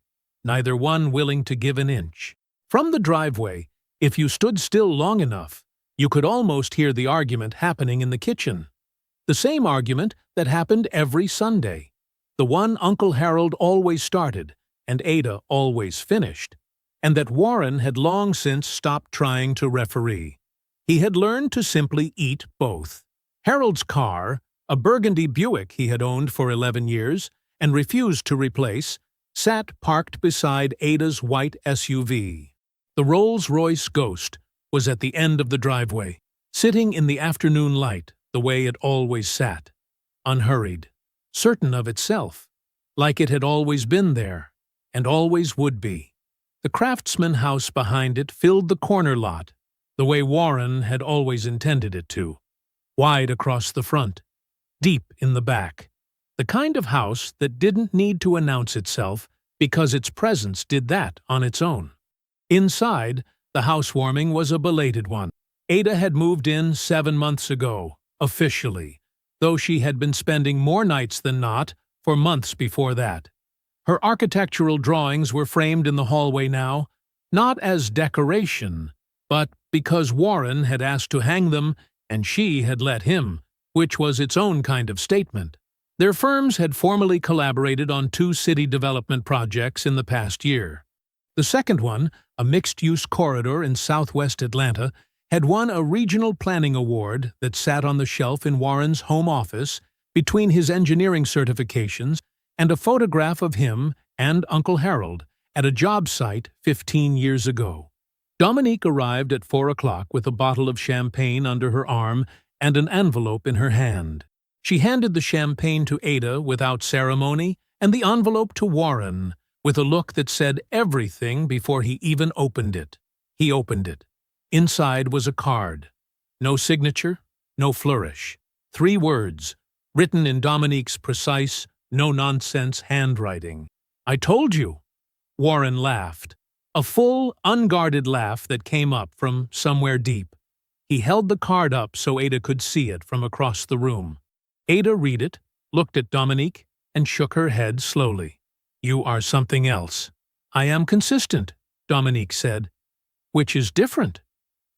neither one willing to give an inch. From the driveway, if you stood still long enough, you could almost hear the argument happening in the kitchen. The same argument that happened every Sunday. The one Uncle Harold always started, and Ada always finished, and that Warren had long since stopped trying to referee. He had learned to simply eat both. Harold's car, a burgundy Buick he had owned for 11 years and refused to replace, sat parked beside Ada's white SUV. The Rolls-Royce Ghost was at the end of the driveway, sitting in the afternoon light the way it always sat, unhurried, certain of itself, like it had always been there, and always would be. The Craftsman house behind it filled the corner lot, the way Warren had always intended it to, wide across the front, deep in the back, the kind of house that didn't need to announce itself because its presence did that on its own. Inside, the housewarming was a belated one. Ada had moved in 7 months ago, officially, though she had been spending more nights than not for months before that. Her architectural drawings were framed in the hallway now, not as decoration, but because Warren had asked to hang them and she had let him, which was its own kind of statement. Their firms had formally collaborated on 2 city development projects in the past year. The second one, a mixed-use corridor in southwest Atlanta, had won a regional planning award that sat on the shelf in Warren's home office between his engineering certifications and a photograph of him and Uncle Harold at a job site 15 years ago. Dominique arrived at 4 o'clock with a bottle of champagne under her arm and an envelope in her hand. She handed the champagne to Ada without ceremony and the envelope to Warren with a look that said everything before he even opened it. He opened it. Inside was a card. No signature, no flourish. 3 words, written in Dominique's precise, no-nonsense handwriting. I told you. Warren laughed. A full, unguarded laugh that came up from somewhere deep. He held the card up so Ada could see it from across the room. Ada read it, looked at Dominique, and shook her head slowly. You are something else. I am consistent, Dominique said. Which is different.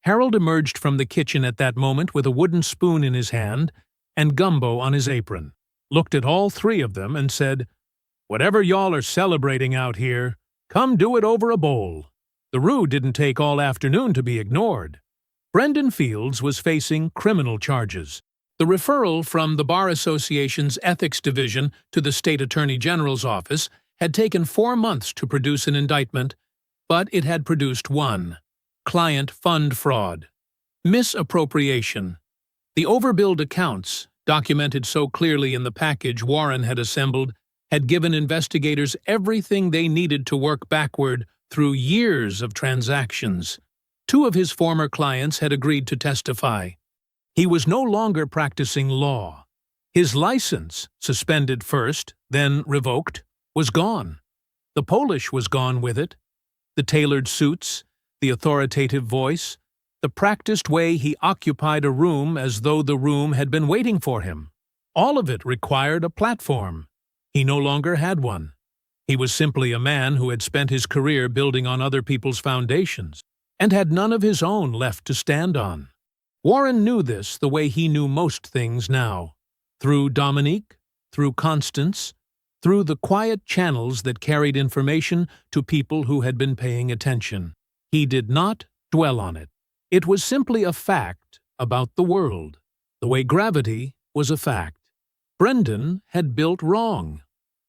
Harold emerged from the kitchen at that moment with a wooden spoon in his hand and gumbo on his apron, looked at all 3 of them and said, Whatever y'all are celebrating out here, come do it over a bowl. The rue didn't take all afternoon to be ignored. Brendan Fields was facing criminal charges. The referral from the Bar Association's Ethics Division to the State Attorney General's office had taken 4 months to produce an indictment, but it had produced one: client fund fraud. Misappropriation. The overbilled accounts, documented so clearly in the package Warren had assembled, had given investigators everything they needed to work backward through years of transactions. 2 of his former clients had agreed to testify. He was no longer practicing law. His license, suspended first, then revoked, was gone. The Polish was gone with it. The tailored suits, the authoritative voice, the practiced way he occupied a room as though the room had been waiting for him. All of it required a platform. He no longer had one. He was simply a man who had spent his career building on other people's foundations, and had none of his own left to stand on. Warren knew this the way he knew most things now, through Dominique, through Constance, through the quiet channels that carried information to people who had been paying attention. He did not dwell on it. It was simply a fact about the world, the way gravity was a fact. Brendan had built wrong.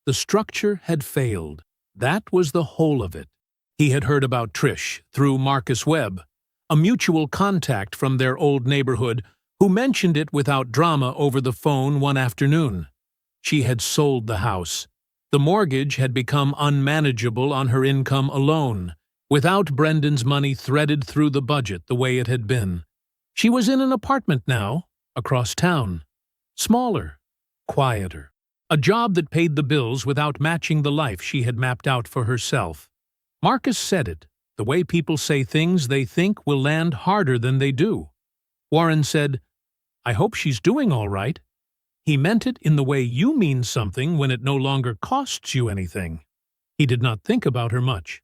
The structure had failed. That was the whole of it. He had heard about Trish through Marcus Webb, a mutual contact from their old neighborhood who mentioned it without drama over the phone one afternoon. She had sold the house. The mortgage had become unmanageable on her income alone, without Brendan's money threaded through the budget the way it had been. She was in an apartment now, across town. Smaller, quieter. A job that paid the bills without matching the life she had mapped out for herself. Marcus said it, the way people say things they think will land harder than they do. Warren said, "I hope she's doing all right." He meant it in the way you mean something when it no longer costs you anything. He did not think about her much.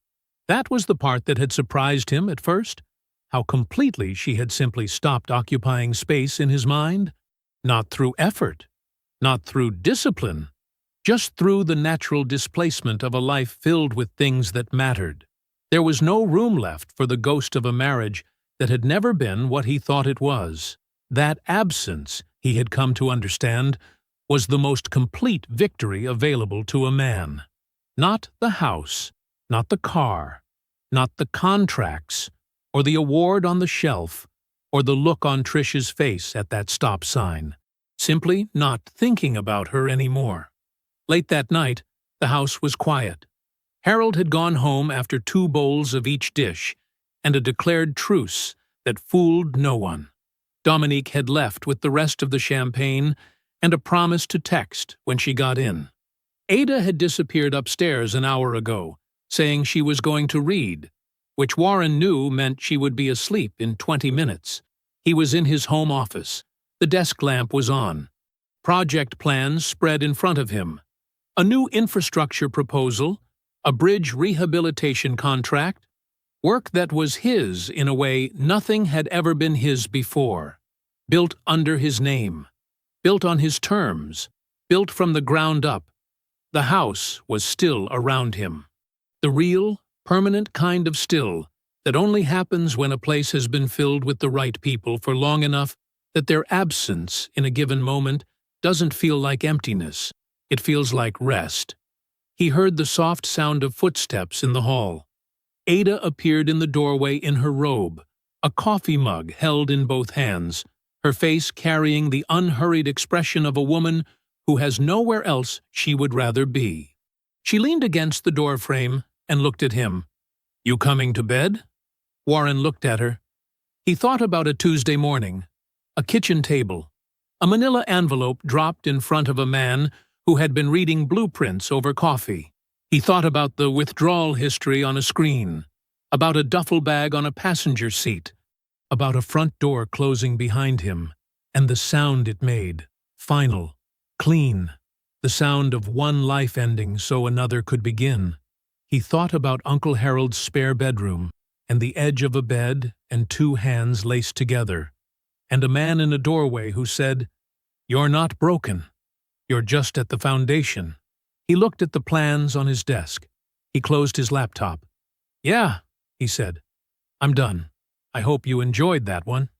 That was the part that had surprised him at first, how completely she had simply stopped occupying space in his mind. Not through effort, not through discipline, just through the natural displacement of a life filled with things that mattered. There was no room left for the ghost of a marriage that had never been what he thought it was. That absence, he had come to understand, was the most complete victory available to a man. Not the house, not the car, not the contracts, or the award on the shelf, or the look on Trish's face at that stop sign. Simply not thinking about her anymore. Late that night, the house was quiet. Harold had gone home after 2 bowls of each dish, and a declared truce that fooled no one. Dominique had left with the rest of the champagne and a promise to text when she got in. Ada had disappeared upstairs an hour ago, saying she was going to read, which Warren knew meant she would be asleep in 20 minutes. He was in his home office. The desk lamp was on. Project plans spread in front of him. A new infrastructure proposal, a bridge rehabilitation contract, work that was his in a way nothing had ever been his before. Built under his name. Built on his terms. Built from the ground up. The house was still around him. The real, permanent kind of still that only happens when a place has been filled with the right people for long enough that their absence in a given moment doesn't feel like emptiness. It feels like rest. He heard the soft sound of footsteps in the hall. Ada appeared in the doorway in her robe, a coffee mug held in both hands, her face carrying the unhurried expression of a woman who has nowhere else she would rather be. She leaned against the doorframe and looked at him. "You coming to bed?" Warren looked at her. He thought about a Tuesday morning, a kitchen table, a manila envelope dropped in front of a man who had been reading blueprints over coffee. He thought about the withdrawal history on a screen, about a duffel bag on a passenger seat, about a front door closing behind him, and the sound it made, final, clean, the sound of one life ending so another could begin. He thought about Uncle Harold's spare bedroom, and the edge of a bed and 2 hands laced together, and a man in a doorway who said, "You're not broken. You're just at the foundation." He looked at the plans on his desk. He closed his laptop. "Yeah," he said. "I'm done. I hope you enjoyed that one."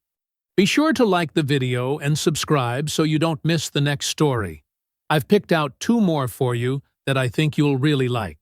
Be sure to like the video and subscribe so you don't miss the next story. I've picked out 2 more for you that I think you'll really like.